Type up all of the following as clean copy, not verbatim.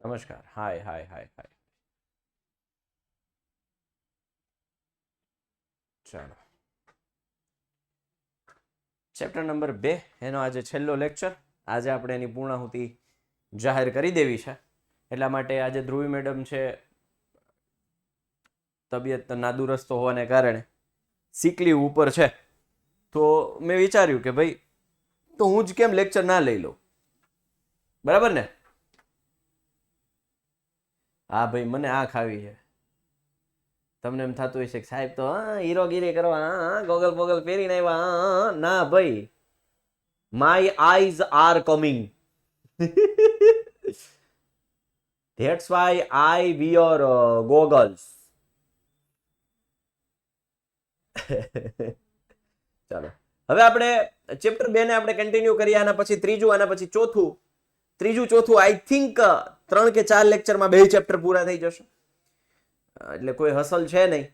નમસ્કાર. હાય હાય હાય હાય. ચાલો, chapter number 2 એનો આજે છેલ્લો લેક્ચર. આજે આપણે એની પૂર્ણાહુતિ જાહેર કરી દેવી છે. એટલા માટે આજે ધ્રુવી મેડમ છે, તબિયત નાદુરસ્ત હોવાને કારણે સિક લીવ ઉપર છે. તો મેં વિચાર્યું કે ભાઈ તો હું જ કેમ લેક્ચર ના લઈ લઉં, બરાબર ને? હા ભાઈ, મને આ ખાવી છે. તમને એમ થતું હશે કે સાહેબ તો હીરોગીરી કરવા ગોગલ પોગલ પહેરીને આવ્યા. ના ભાઈ, my eyes are coming. That's why I wear goggles. ચાલો, હવે આપણે ચેપ્ટર 2 ને આપણે કન્ટિન્યુ કરીએ. આના પછી ત્રીજું, આના પછી ચોથું. ત્રીજું ચોથું આઈ થિંક 3 કે 4 લેક્ચરમાં 2 ચેપ્ટર પૂરા થઈ જશે, એટલે કોઈ હસલ છે નહીં,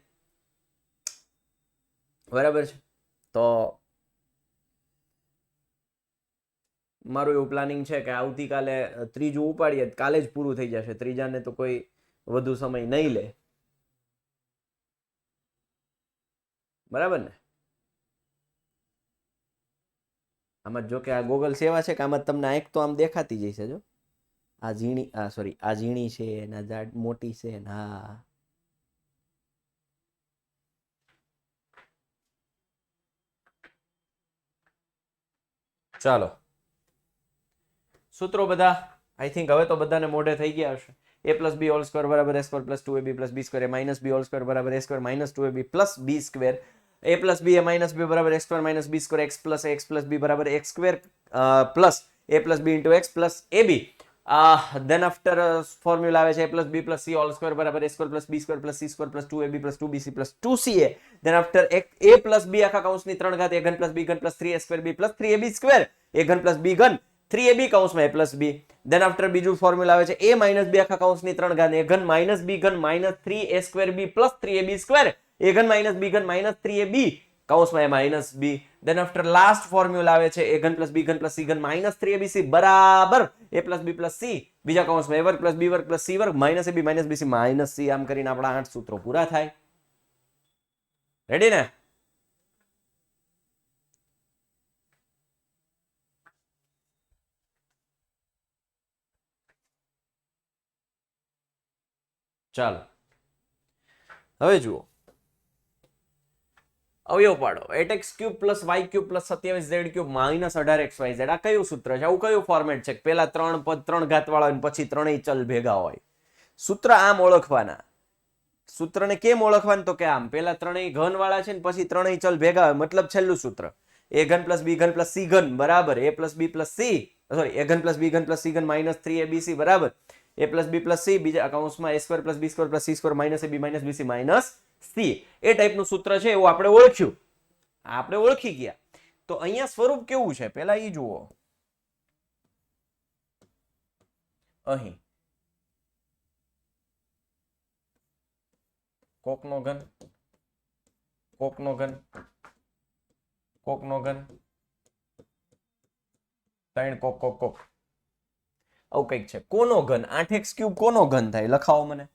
બરાબર છે? તો મારું એવું પ્લાનિંગ છે કે આવતીકાલે ત્રીજું ઉપાડીએ, કાલે જ પૂરું થઈ જશે. ત્રીજાને તો કોઈ વધુ સમય નહીં લે, બરાબર ને? આમાં જો કે આ ગોગલ્સ એવા છે કે આમાં તમને આંખ તો આમ દેખાતી જશે. જો આ ઝીણી, આ ઝીણી છે ને, જાડ મોટી છે ને. હા, ચાલો, સૂત્રો બધા આઈ થિંક હવે તો બધાને મોઢે થઈ ગયા હશે. a plus B whole square બરાબર a square plus 2ab plus B square, A minus B whole square બરાબર a square minus 2ab plus B square, a plus B A minus B બરાબર x square minus B square, x plus B બરાબર x square plus a plus B into x plus ab. Then after formula આવે છે a plus B plus C whole square બરાબર a square plus B square plus C square plus 2ab plus 2bc plus 2ca. Then after a plus B આખા કૌંસની 3 ઘાત a ઘન plus b ઘન plus 3a square b plus 3ab square, a ઘન plus b ઘન 3ab કૌંસમાં a plus b. Then after બીજું formula આવે છે a માઇનસ b આખા કૌંસની 3 ઘાત a ઘન માઇનસ b ઘન minus 3a square b plus 3ab square, a ઘન માઇનસ b ઘન માઇનસ 3ab કૌંસમાં a minus b. Then after last formula આવે છે a ઘન પ્લસ b ઘન પ્લસ c ઘન માઇનસ 3abc બરાબર a plus b plus c બીજા કૌંસમાં a વર્ગ પ્લસ b વર્ગ પ્લસ c વર્ગ minus ab minus bc minus c. આમ કરીને આપણા 8 સૂત્રો પૂરા થાય. રેડી ને? ચાલો, હવે જુઓ, અવયવ પાડો. 8x cube plus y cube plus 27z cube minus 18xyz. આ કયું સૂત્ર છે? આવું કયું ફોર્મેટ છે? પેલા 3 પદ 3 ઘાત વાળા હોય પછી ત્રણેય ચલ ભેગા હોય. સૂત્ર આમ ઓળખવાના. સૂત્રને કેમ ઓળખવાનું? તો કે આમ પેલા ત્રણેય ઘન વાળા છે ને પછી ત્રણેય ચલ ભેગા હોય, મતલબ છેલ્લું સૂત્ર a ઘન પ્લસ b ઘન પ્લસ c ઘન બરાબર a plus b plus c, sorry a ઘન પ્લસ b ઘન પ્લસ c ઘન માઇનસ 3abc બરાબર a plus b plus c બીજા કૌંસમાં a square plus b square plus c square minus ab minus bc minus c. એ ટાઈપનું સૂત્ર છે, એવું આપણે ઓળખ્યું, આપણે ઓળખી ગયા. તો અહીંયા સ્વરૂપ કેવું છે પેલા એ જુઓ. અહીં કોકનો ઘન, કોકનો ઘન, કોકનો ઘન, 3 કોક કોક કોક, આવું કંઈક છે. કોનો ઘન? 8x ક્યુબ કોનો ઘન થાય? લખાવો મને.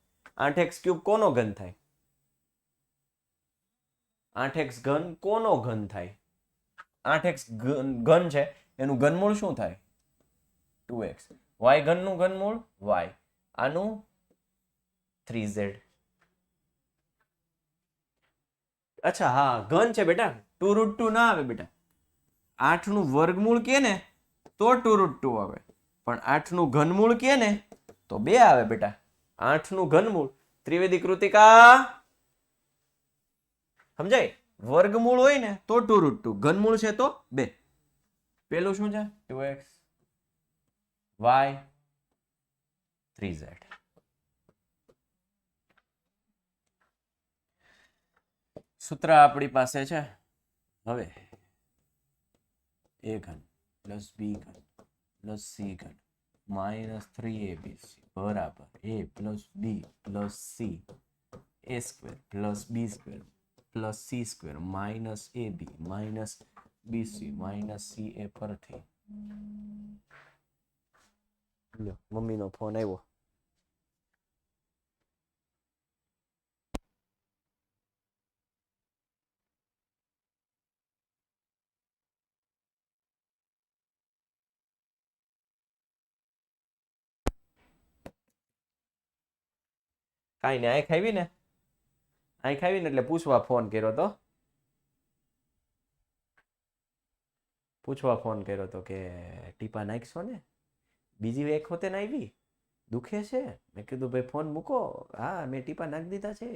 8x ક્યુબ કોનો ઘન થાય? 8x ઘન કોનો ઘન થાય? 8x ઘન છે, એનું ઘનમૂળ શું થાય? 2x. y ઘનનું ઘનમૂળ y, આનું 3z. અચ્છા, હા, ઘન છે બેટા, 2√2 ના આવે બેટા. 8 નું વર્ગમૂળ કે ને તો 2√2 આવે, પણ 8 નું ઘનમૂળ કે ને તો 2 આવે બેટા. 8 નું ઘનમૂળ ત્રિવેદી કૃતિકા સમજાય? વર્ગમૂળ હોય ને તો 2√2, ઘનમૂળ છે તો 2. પેલું શું છે? 2x y 3z. સૂત્ર આપણી પાસે છે. હવે a ઘન પ્લસ b ઘન પ્લસ c ઘન માઇનસ 3abc બરાબર a plus b plus c a square plus b square plus c square minus ab minus bc minus ca પરથી. મમ્મીનો ફોન આવ્યો. કાંઈ નહીં, આંખ આવી ને, આંખ આવી ને એટલે પૂછવા ફોન કર્યો તો, કે ટીપા નાખશો ને, બીજી એક હોતે ને આવી દુખે છે. મેં કીધું ભાઈ ફોન મૂકો, હા મેં ટીપા નાખી દીધા છે.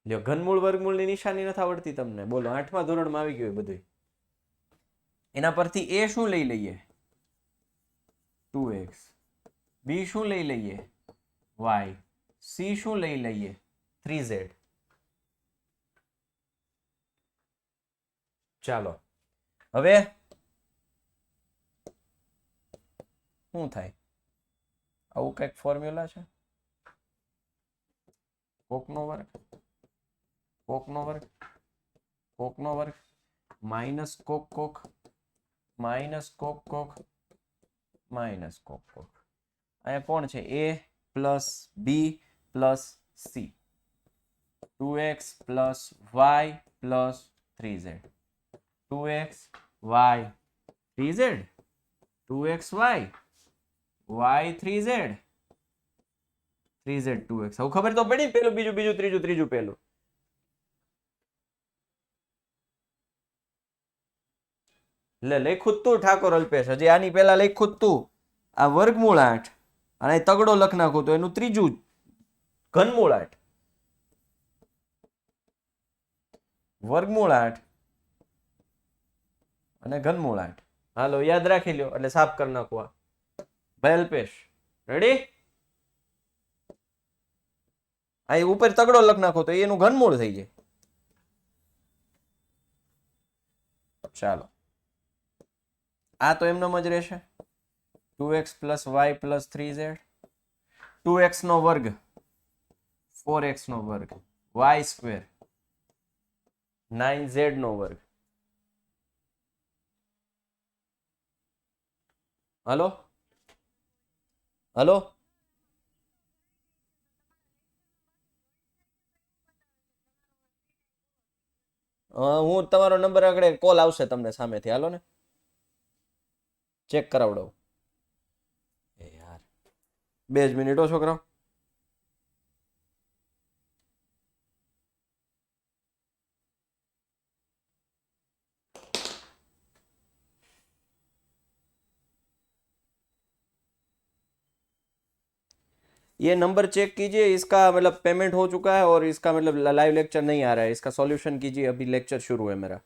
લ્યો, ઘનમૂળ વર્ગમૂળની નિશાની નથી આવડતી તમને, બોલો 8મા ધોરણમાં આવી ગયું બધું. એના પરથી એ શું લઈ લઈએ? 2x. બી શું લઈ લઈએ? y. સી શું લઈ લઈએ? 3z. ચાલો હવે શું થાય? આવું કઈક ફોર્મ્યુલા છે, કોકનો વર્ગ, કોકનો વર્ગ, કોકનો વર્ગ, માઇનસ કોક કોક, માઇનસ કોક કોક, માઇનસ કોક કોક. અહીંયા કોણ છે? a plus B plus C. 2x plus y plus 3z. 2x y 3z, 2xy y 3z, 3z 2x. હવે ખબર તો પડી, પેલું બીજું બીજું ત્રીજું ત્રીજું પેલું. લખ્યું તું ઠાકોર અલ્પેશ, હજી આની પહેલા લખ્યું તું આ વર્ગમૂળ 8 અને તગડો લખ નાખું તો એનું ત્રીજું ઘનમૂળ 8, વર્ગમૂળ 8 અને ઘનમૂળ 8. હાલો યાદ રાખી લ્યો, એટલે સાફ કરી નાખવા. ભાઈ અલ્પેશ રેડી? આ ઉપર તગડો લખ નાખો તો એનું ઘનમૂળ થઈ જાય. ચાલો આ તો એમનેમ જ રહેશે. 2x plus y plus 3z. 2x નો વર્ગ 4x નો વર્ગ, y સ્ક્વેર 9z નો વર્ગ. હલો હલો, હું તમારો નંબર આગળ કોલ આવશે તમને સામેથી, હાલો ને ચેક કરાવડો. એ યાર 2 જ મિનિટો છોકરાઓ. ये नंबर चेक कीजिए, इसका मतलब पेमेंट हो चुका है और इसका मतलब लाइव लेक्चर नहीं आ रहा है, इसका सॉल्यूशन कीजिए. अभी लेक्चर शुरू है मेरा.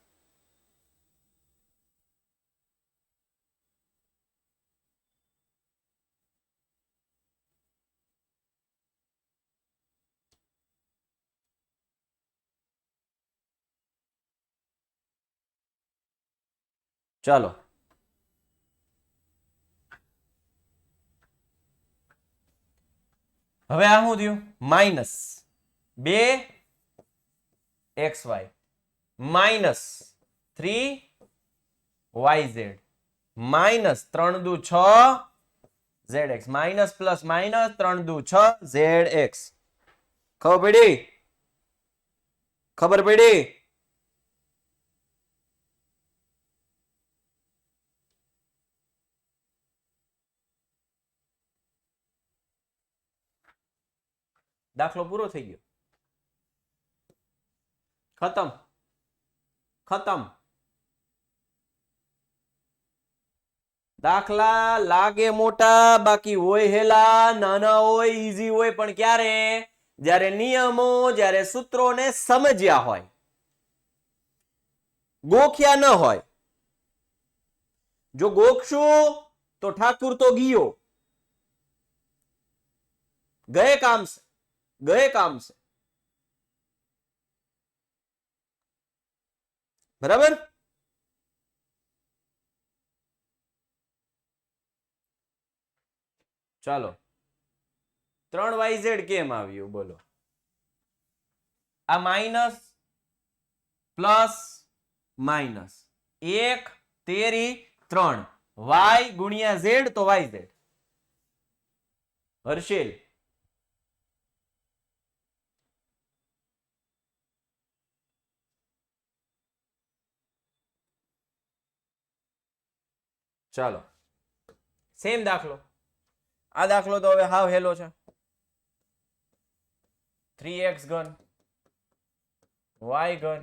ચાલો હવે આ શું થયું? Minus 2xy minus 3yz minus 3 દુ 6 zx માઇનસ પ્લસ માઇનસ 3 દુ 6 zx. ખબર પડી? ખબર પડી? દાખલો પૂરો થઈ ગયો, ખતમ ખતમ. દાખલા લાગે મોટા, બાકી હોય હેલા, નાના હોય, ઈઝી હોય, પણ ક્યારે? જ્યારે નિયમો, જ્યારે સૂત્રોને સમજ્યા હોય, ગોખ્યા ન હોય. જો ગોખશું તો ઠાકુર તો ગયો, ગયે કામ સે, ગયે કામ સે. બરાબર? ચાલો 3yz કેમ આવ્યું બોલો? આ માઇનસ પ્લસ માઇનસ 1 તેરી 3 y ગુણ્યા z તો yz. હર્ષિલ ચાલો સેમ દાખલો. આ દાખલો તો હવે હાવ હેલો છે. 3x ઘન y ઘન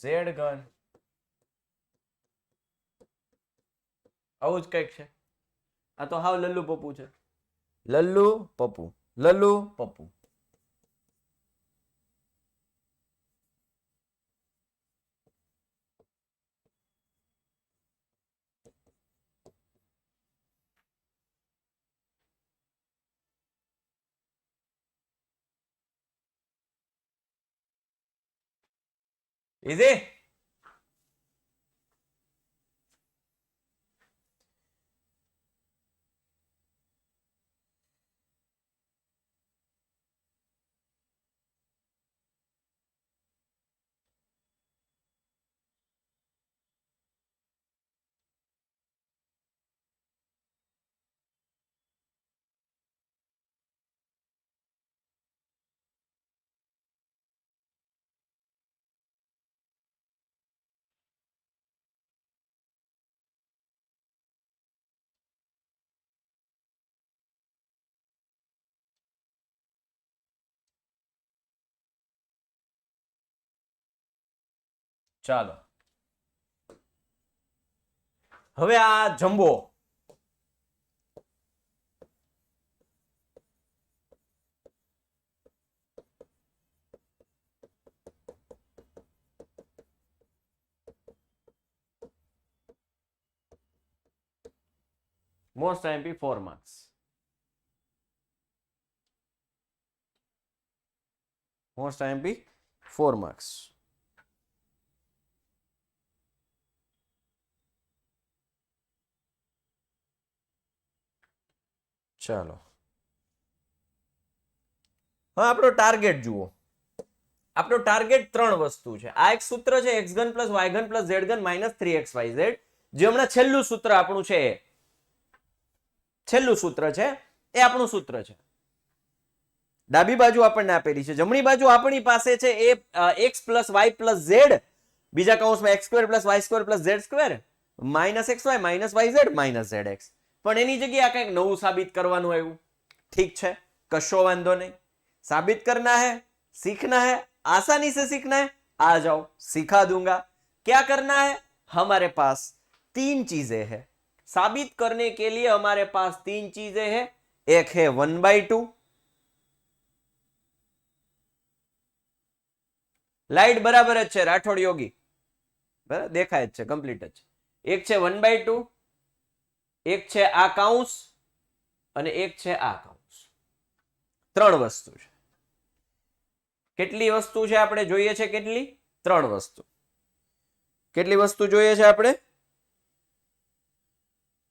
z ઘન આવું જ કંઈક છે. આ તો હાવ લલ્લુ પપ્પુ છે. લલ્લુ પપ્પુ, લલ્લુ પપ્પુ. Easy? ચાલો હવે આ jumbo most IMP 4 marks. Most IMP 4 marks. ચાલો હવે આપણો ટાર્ગેટ જુઓ. આપણો ટાર્ગેટ 3 વસ્તુ છે. આ એક સૂત્ર છે x ઘન પ્લસ y ઘન પ્લસ z ઘન માઇનસ 3xyz, જે હમણાં છેલ્લું સૂત્ર આપણું છે. છેલ્લું સૂત્ર છે એ આપણું સૂત્ર છે. ડાબી બાજુ આપણને આપેલી છે, જમણી બાજુ આપણી પાસે છે એ x plus y plus z, બીજા કૌંસમાં x square plus y square plus z square minus xy minus yz minus zx. પણ એની જગ્યાએ આ કંઈક નવું સાબિત કરવાનું આવ્યું. ठीक है, कशो वांधो नहीं. साबित करना है, सीखना है, आसानी से सीखना है, आ जाओ सिखा दूंगा. क्या करना है, हमारे पास 3 चीजें हैं. साबित करने के लिए हमारे पास 3 चीजें हैं. एक है 1/2, लाइट बराबर જ છે રાઠોડ યોગી, બરાબર દેખાય જ છે, કમ્પ્લીટ જ. એક છે 1/2, એક છે આ કૌંસ અને એક છે આ કૌંસ. 3 વસ્તુ છે. કેટલી વસ્તુ છે આપણે જોઈએ છે? કેટલી? 3 વસ્તુ. કેટલી વસ્તુ જોઈએ છે આપણે?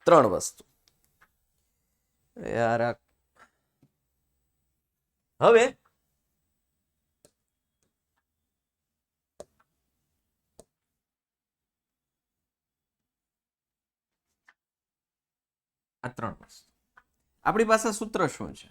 3 વસ્તુ. યાર હવે આ 3 વસ્તુ. આપણી પાસે સૂત્ર શું છે?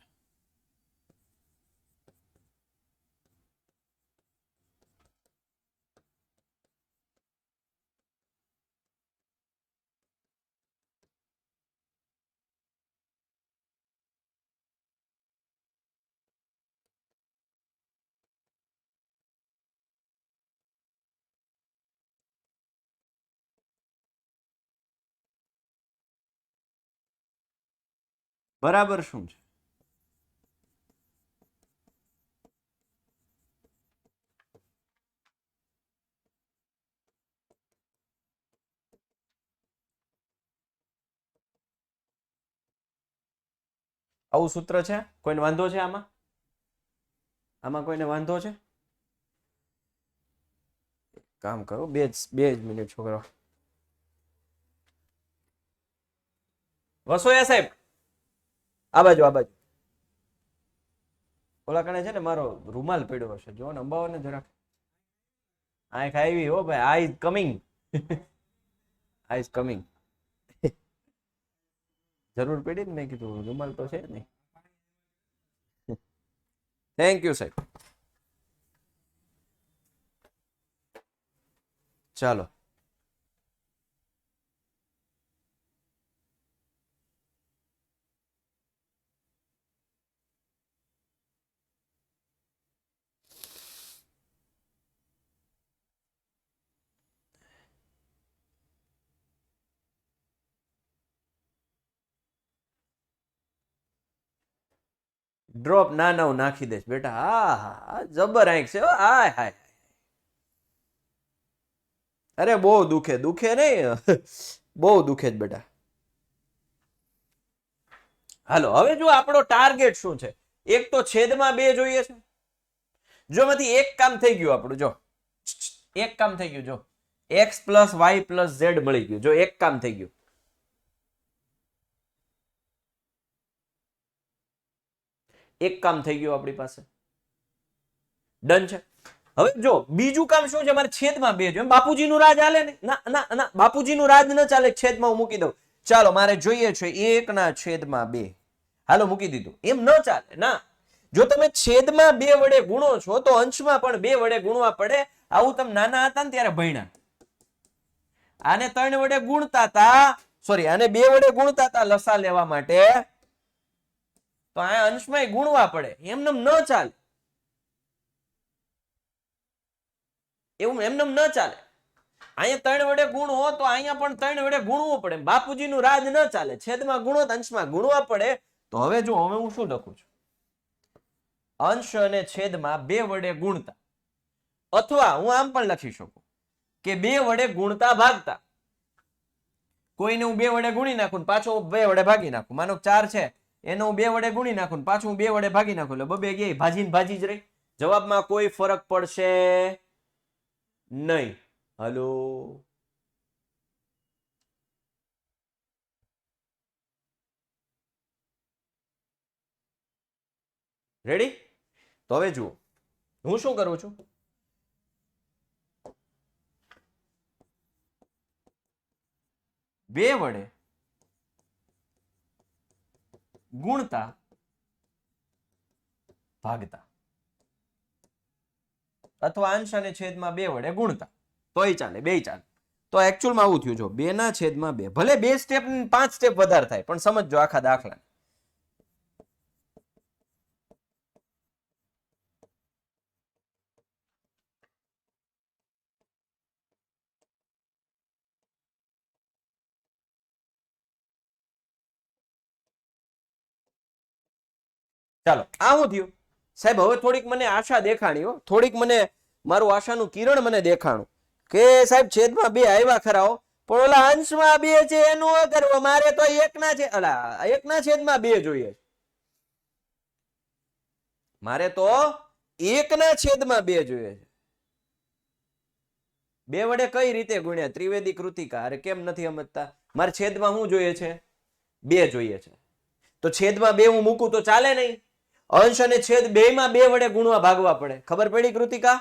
બરાબર શું છે? આવું સૂત્ર છે? કોઈને વાંધો છે આમાં? આમાં કોઈને વાંધો છે? કામ કરો, બે જ મિનિટ છોકરા. વસોયા સાહેબ આ બાજુ, આ બાજુ. ઓલા કણે છે ને મારો રૂમાલ પડ્યો હશે, જો ને અંબાવો ને જરાક. આંખ આવી હો ભાઈ, આ ઇઝ કમિંગ. આ ઇઝ કમિંગ. જરૂર પડી ને, મેં કીધું રૂમાલ તો છે ને. થેન્ક યુ સાહેબ. ચાલો ડ્રોપ ના ના હું નાખી દઈશ બેટા. હા હા જબર આંખ છે. હાય હાય અરે બહુ દુખે દુખે નહીં બહુ દુખે જ બેટા. હાલો હવે જો આપણો ટાર્ગેટ શું છે? એક તો છેદમાં 2 જોઈએ છે. જો માંથી એક કામ થઈ ગયું આપણું. જો એક કામ થઈ ગયું. જો x plus y plus z મળી ગયું. જો એક કામ થઈ ગયું. એક કામ થઈ ગયું આપણી પાસે. ડન છે. હવે જો બીજું કામ શું છે? મારે છેદમાં 2 જોઈએ. બાપુજીનું રાજ હાલે ને? ના ના ના બાપુજીનું રાજ ન ચાલે. છેદમાં હું મૂકી દઉં. ચાલો મારે જોઈએ છે 1/2. હાલો મૂકી દીધું. એમ ન ચાલે ના. જો તમે છેદમાં 2 વડે ગુણો છો તો અંશમાં પણ 2 વડે ગુણવા પડે. આવું તમે નાના હતા ને ત્યારે ભણ્યા. આને 3 વડે ગુણતા હતા, સોરી આને 2 વડે ગુણતા હતા લસા લેવા માટે, તો આ અંશમાં ગુણવા પડે. એમને ન ચાલે. એવું એમનેમ ન ચાલે. અહીંયા 3 વડે ગુણો તો અહીંયા પણ 3 વડે ગુણવું પડે. બાપુજીનું રાજ ન ચાલે. છેદમાં ગુણો તો અંશમાં ગુણવા પડે. તો હવે જો હવે હું શું લખું છું? અંશ અને છેદમાં 2 વડે ગુણતા, અથવા હું આમ પણ લખી શકું કે 2 વડે ગુણતા ભાગતા. કોઈને હું 2 વડે ગુણી નાખું પાછો 2 વડે ભાગી નાખું. માનો 4 છે એને હું 2 વડે ગુણી નાખું પાછું 2 વડે ભાગી નાખું એટલે બબે ગઈ ભાજીને ભાજી જ રહી. જવાબમાં કોઈ ફરક પડશે નહીં. Hello ready? તો હવે જુઓ હું શું કરું છું? 2 વડે ગુણતા ભાગતા, અથવા અંશ અને છેદમાં 2 વડે ગુણતા, તોય ચાલે, બેય ચાલે. તો એકચ્યુઅલમાં આવું થયું. જો 2/2 ભલે 2 સ્ટેપ 5 સ્ટેપ વધારે થાય પણ સમજજો આખા દાખલા. ચાલો આ શું થયું સાહેબ? હવે થોડીક મને આશા દેખાણી હો. થોડીક મને મારું આશાનું કિરણ મને દેખાણું કે સાહેબ છેદમાં 2 આવ્યા ખરા પણ ઓલા અંશમાં 2 છે એનું કરવો. મારે તો 1/2 જોઈએ. મારે તો 1/2 જોઈએ છે. 2 વડે કઈ રીતે ગુણ્યા? ત્રિવેદી કૃતિકા. અરે કેમ નથી સમજતા? મારે છેદમાં શું જોઈએ છે? 2 જોઈએ છે. તો છેદમાં 2 હું મૂકું તો ચાલે નહીં. અંશ અને છેદ બેયમાં 2 વડે ગુણવા ભાગવા પડે. ખબર પડી કૃતિકા?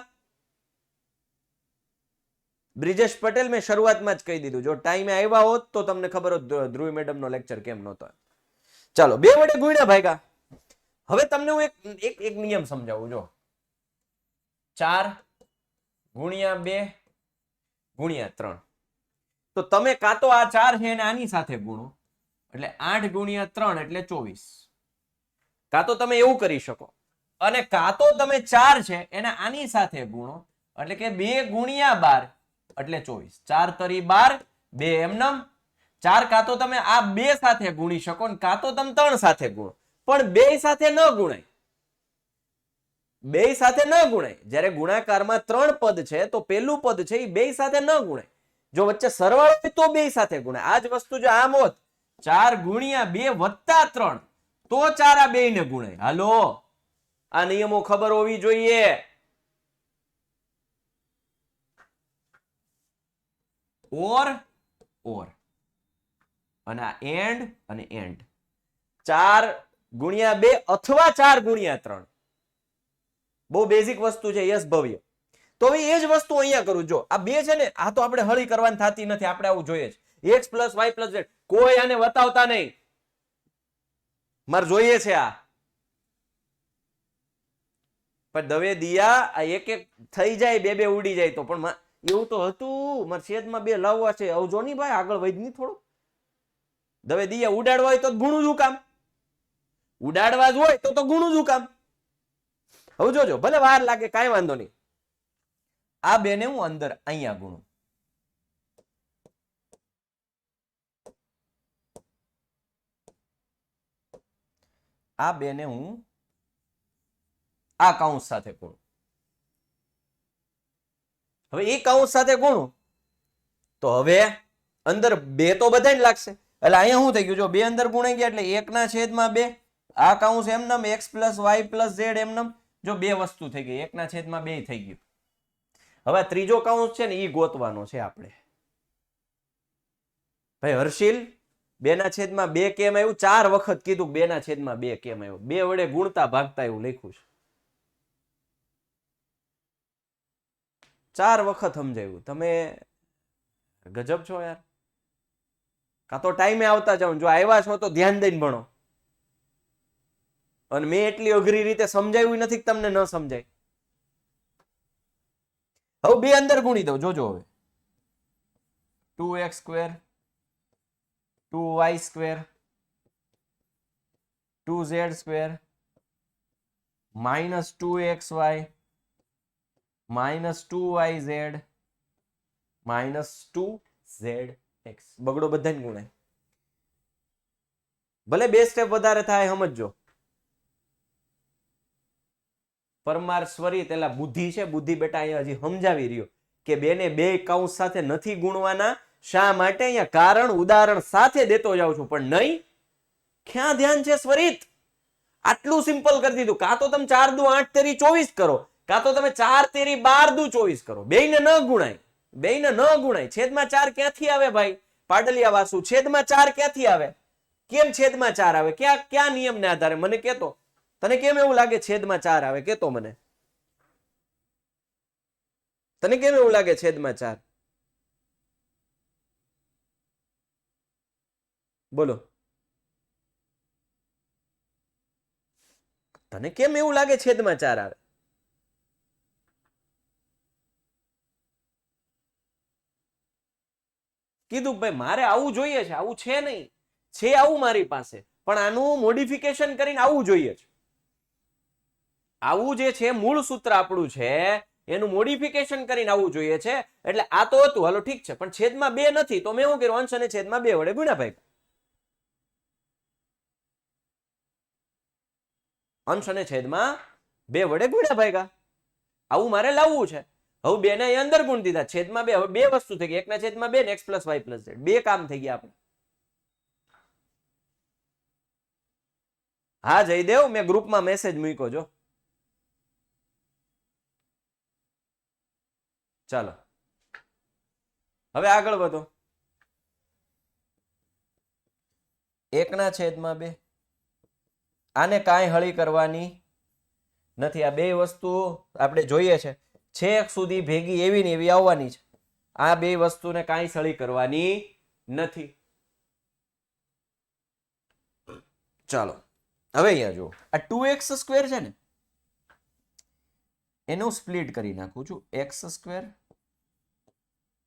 બ્રિજેશ પટેલ મેં શરૂઆતમાં જ કહી દીધું. જો ટાઈમે આવ્યા હોત તો તમને ખબર હોત ધ્રુવી મેડમ નો લેક્ચર કેમ નહોતો. ચાલો 2 વડે ગુણ્યા ભાગ્યા. હવે તમને હું એક નિયમ સમજાવું. જો 4 ગુણ્યા 2 ગુણ્યા 3. તો તમે કાં તો આ 4 છે એને આની સાથે ગુણો એટલે 8 ગુણ્યા 3 એટલે 24. કાં તો તમે એવું કરી શકો અને કાં તો તમે 4 છે એને આની સાથે ગુણો એટલે કે 2 ગુણ્યા 12 એટલે 24. 4 તરી 12 2 એમનમ 4. કાં તો તમે આ 2 સાથે ગુણી શકો ને કાં તો તમે 3 સાથે ગુણો. પણ 2 સાથે ન ગુણાય. 2 સાથે ન ગુણાય. જ્યારે ગુણાકારમાં 3 પદ છે તો પેલું પદ છે એ 2 સાથે ન ગુણાય. જો વચ્ચે સરવાળો હોય તો 2 સાથે ગુણાય. આ જ વસ્તુ જો આમ હોત 4 ગુણ્યા 2 વત્તા 3 તો 4 આ 2 ને ગુણાય. હાલો આ નિયમો ખબર હોવી જોઈએ. ઓર અને આ એન્ડ અને એન્ડ. 4 ગુણ્યા 2 અથવા 4 ગુણ્યા 3. બહુ બેઝિક વસ્તુ છે. યસ ભવ્ય. તો હવે એ જ વસ્તુ અહીંયા કરું. જો આ 2 છે ને આ તો આપણે હળી કરવાની થતી નથી. આપણે આવું જોઈએ છે x plus y plus z. કોઈ આને બતાવતા નહીં. મારે જોઈએ છે આ. પણ દવે દિયા આ એક એક થઈ જાય 2 ઉડી જાય તો પણ એવું તો હતું. મારે છેદમાં 2 લાવવા છે. આવું જો નહીં ભાઈ આગળ વધ નહીં થોડું. દવે દિયા ઉડાડવા હોય તો ગુણું શું કામ? ઉડાડવા જ હોય તો ગુણું શું કામ? હવે જોજો ભલે વાર લાગે કાંઈ વાંધો નહીં. આ 2 ને હું અંદર અહીંયા ગુણું. આ 2 ને હું આ કૌંસ સાથે ગુણું. હવે એ કૌંસ સાથે ગુણું તો હવે અંદર 2 તો બધાને લાગશે. એટલે અહીંયા શું થઈ ગયું, જો 2 અંદર ગુણાઈ ગયા એટલે 1/2. આ કૌંસ એમનેમ x + y + z એમનેમ, જો 2 વસ્તુ થઈ ગઈ, 1/2 થઈ ગયું. હવે ત્રીજો કૌંસ છે ને એ ગોતવાનો છે આપણે. ભાઈ હર્ષિલ 2/2 કેમ આવ્યું? 4 વખત કીધું 2/2 કેમ આવ્યું. 2 વડે ગુણતા ભાગતા એવું લખ્યું છે. 4 વખત સમજાયું. તમે ગજબ છો યાર. કાં તો ટાઈમે આવતા જાવ, જો આવ્યા છો તો ધ્યાન દઈને ભણો. અને મેં એટલી અઘરી રીતે સમજાવ્યું નથી કે તમને ન સમજાય. હવે 2 અંદર ગુણી દઉં, જોજો હવે. 2x², 2y², 2z² -2xy -2yz -2zx. બગડો બધાને ગુણાય. ભલે 2 સ્ટેપ વધારે થાય, સમજજો. પરમાર સ્વરિત એલા બુદ્ધિ છે, બુદ્ધિ બેટા અહીંયા હજી સમજાવી રહ્યો કે 2 ને 2 કૌંસ સાથે નથી ગુણવાના. શા માટે? અહીંયા કારણ ઉદાહરણ સાથે દેતો જાઉં છું, પણ નહીં. ક્યાં ધ્યાન છે સ્વરિત? આટલું સિમ્પલ કરી દીધું. કાં તો તમે 4 દુ 8 તેરી 24 કરો, કાં તો તમે 4 તેરી 12 દુ 24 કરો. બેયને ન ગુણાય, બેયને ન ગુણાય. છેદમાં 4 ક્યાંથી આવે ભાઈ? પાડલિયા વાસુ, છેદમાં 4 ક્યાંથી આવે? કેમ છેદમાં 4 આવે? ક્યાં નિયમને આધારે મને કહેતો. તને કેમ એવું લાગે છેદમાં 4 આવે? કેતો મને. તને કેમ એવું લાગે છેદમાં 4? બોલો. તને કેમ એવું લાગે છેદમાં 4 આવે? કીધું ભાઈ મારે આવું જોઈએ છે. આવું છે નહીં, છે આવું મારી પાસે, પણ આનું મોડિફિકેશન કરીને આવું જોઈએ છે. આવું જે છે મૂળ સૂત્ર આપણું છે એનું મોડિફિકેશન કરીને આવું જોઈએ છે. એટલે આ તો હતું, હાલો ઠીક છે, પણ છેદમાં 2 નથી તો મેં શું કર્યું? અંશ અને છેદમાં 2 વડે ગુણ્યા ભાઈ. અંશ અને છેદમાં 2 વડે ગુણ્યા ભાગ્યા. આવું મારે લાવવું છે. હવે 2 ને અંદર ગુણ દીધા, છેદમાં 2. હવે 2 વસ્તુ થઈ ગઈ, 1/2 ને x + y + z. 2 કામ થઈ ગયા આપણે. હા જયદેવ, મેં ગ્રુપમાં મેસેજ મૂક્યો જો. ચાલો હવે આગળ વધો. 1/2. આને કાંઈ હળી કરવાની નથી. આ 2 વસ્તુઓ આપણે જોઈએ છે, છેક સુધી ભેગી એવી ને એવી આવવાની છે. આ 2 વસ્તુને કાંઈ હળી કરવાની નથી. ચાલો હવે અહીંયા જુઓ, આ 2x² છે ને, એનું સ્પ્લિટ કરી નાખું છું. x²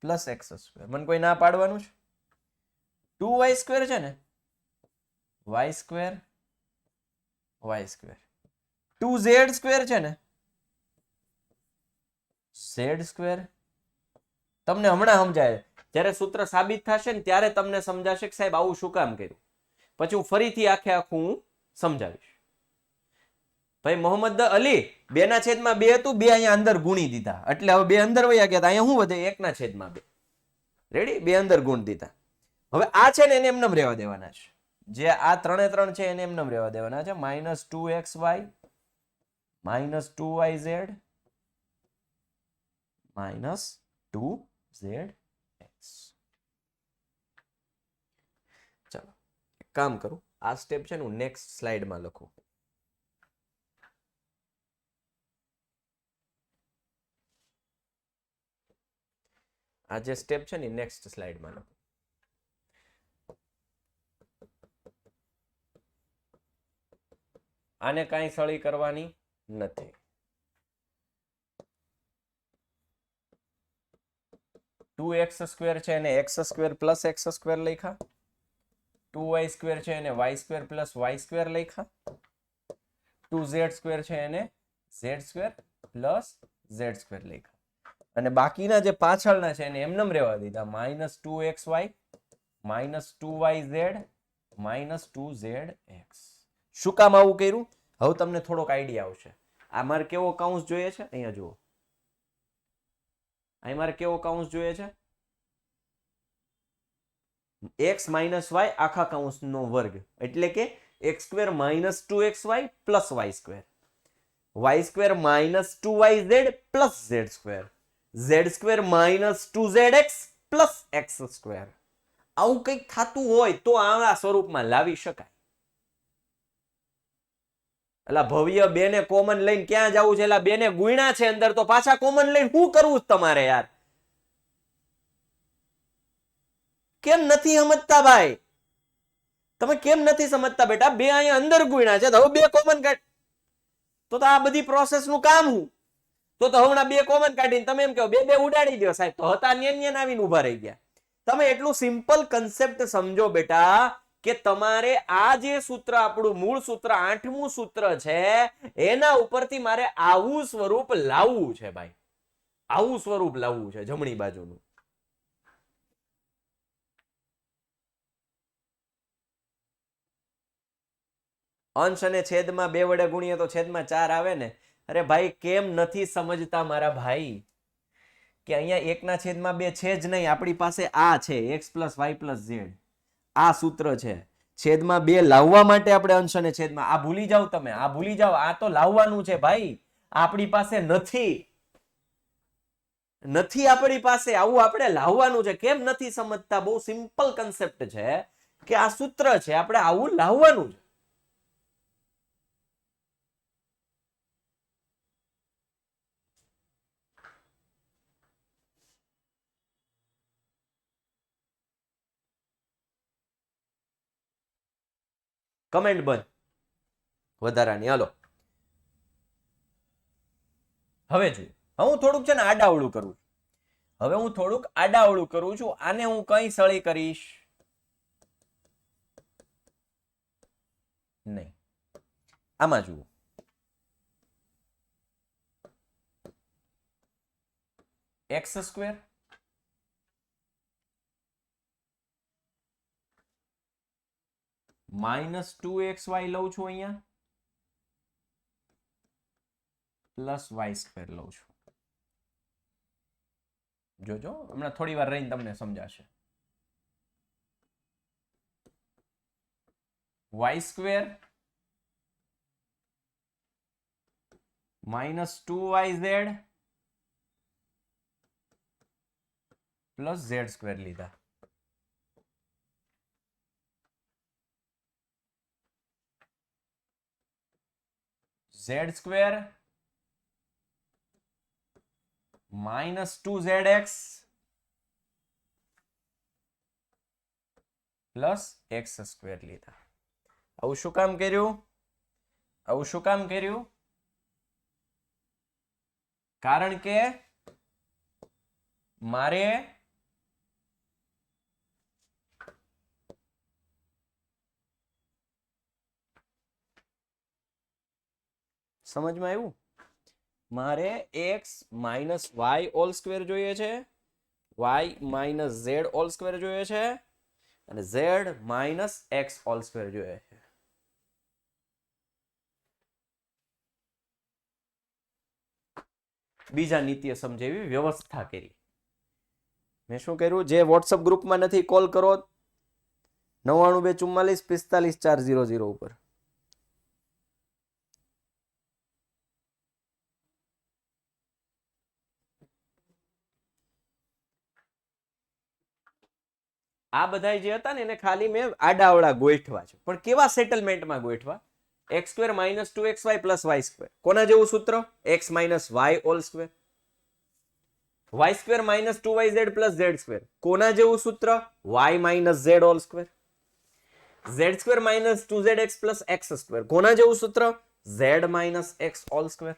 + x². મને કોઈ ના પાડવાનું છે? 2y² છે ને, y², y². 2z² છે ને, z². તમને હમણાં સમજાય, જ્યારે સૂત્ર સાબિત થશે ને ત્યારે તમને સમજાશે કે સાહેબ આવું શું કામ કર્યું. પછી હું ફરીથી આખું સમજાવીશ. ભાઈ મોહમ્મદ અલી 2/2 હતું, 2 અહીંયા અંદર ગુણી દીધા એટલે હવે 2 અંદર વયા ગયા. અહીંયા શું વધે? 1/2. રેડી? 2 અંદર ગુણ દીધા. હવે આ છે ને એને એમનેમ રહેવા દેવાના છે. જે આ 3 છે એને એમનેમ રહેવા દેવાના છે. -2xy -2yz -2zx. ચાલો એક કામ કરું, આ સ્ટેપ છે ને હું નેક્સ્ટ સ્લાઇડમાં લખું. આ જે સ્ટેપ છે ને નેક્સ્ટ સ્લાઇડમાં લખું. આને કાંઈ સળી કરવાની નથી. 2x² છે એને x² + x² લખ્યા. 2y² છે એને y² + y² લખ્યા. 2z² છે એને z² + z² લખ્યા. અને બાકીના જે પાછળના છે એને એમનેમ રહેવા દીધા. -2xy -2yz -2zx. શું કામ આવું કર્યું? હવે તમને થોડોક આઈડિયા આવશે. આ મારે કેવો કૌંસ જોઈએ છે અહીંયા જુઓ અહીં મારે કેવો કૌંસ જોઈએ છે x માઇનસ વાય આખા કૌંસનો વર્ગ એટલે કે x square minus 2xy plus y square y square minus 2yz plus z square z square minus 2zx plus x square આવું કંઈક થતું હોય તો આવા સ્વરૂપમાં લાવી શકાય. એટલે ભવ્ય બે ને કોમન લઈને ક્યાં જવું છે? એટલે બે ને ગુણ્યા છે અંદર તો પાછા કોમન લઈને શું કરવું તમારે યાર? કેમ નથી સમજતા ભાઈ? તમે કેમ નથી સમજતા બેટા? બે અહીંયા અંદર ગુણ્યા છે તો હવે બે કોમન કાઢ તો આ બધી પ્રોસેસ નું કામ હું તો હમણાં બે કોમન કાઢીને તમે એમ કહો બે બે ઉડાડી દો સાહેબ તો હતા ન્યન આવીને ઉભા રહી ગયા. તમે એટલું સિમ્પલ કન્સેપ્ટ સમજો બેટા કે તમારે આ જે સૂત્ર આપણું મૂળ સૂત્ર 8મું સૂત્ર છે એના ઉપરથી મારે આવું સ્વરૂપ લાવવું છે ભાઈ. આવું સ્વરૂપ લાવવું છે જમણી બાજુનું. અંશ અને છેદમાં 2 વડે ગુણીએ તો છેદમાં 4 આવે ને. અરે ભાઈ કેમ નથી સમજતા મારા ભાઈ કે અહીંયા 1/2 છે જ નહીં, આપણી પાસે આ છે x + y + z. આ સૂત્ર છે. છેદમાં 2 લાવવા માટે આપણે અંશ અને છેદમાં આ ભૂલી જાવ તમે, આ ભૂલી જાવ. આ તો લાવવાનું છે ભાઈ, આપણી પાસે નથી આપણી પાસે. આવું આપણે લાવવાનું છે. કેમ નથી સમજતા? બહુ સિમ્પલ કન્સેપ્ટ છે કે આ સૂત્ર છે, આપણે આવું લાવવાનું છે. કમેન્ટ બંધ વધારાની. હાલો હવે જોઈએ. હું થોડુંક છે ને આડાવળું કરું છું. હવે હું થોડુંક આડાવળું કરું છું. આને હું કઈ સળી કરીશ નહીં. આમાં જુઓ x² -2xy લઉં છું અહીંયા પ્લસ y² લઉં છું. જોજો હમણાં થોડી વાર રહીને તમને સમજાશે. y² -2yz પ્લસ z² લીધા. z² -2zx પ્લસ x² લીધા. આવું શું કામ કર્યું? આવું શું કામ કર્યું? કારણ કે મારે સમજમાં આવ્યું? મારે x - y² જોઈએ છે, y - z² જોઈએ છે અને z - x² જોઈએ છે. બીજા નિત્ય સમજાવી વ્યવસ્થા કરી. મેં શું કર્યું? જે વોટ્સઅપ ગ્રુપમાં નથી કોલ કરો 9924455400 ઉપર. આ બધા જે હતા ને એને ખાલી મેં આડાવડા ગોઠવા છે. પણ કેવા સેટલમેન્ટમાં ગોઠવા? x² - 2xy + y². કોના જેવું સૂત્ર? x - y² y² - 2yz + z². કોના જેવું સૂત્ર? y - z². z² - 2zx + x². કોના જેવું સૂત્ર? z - x².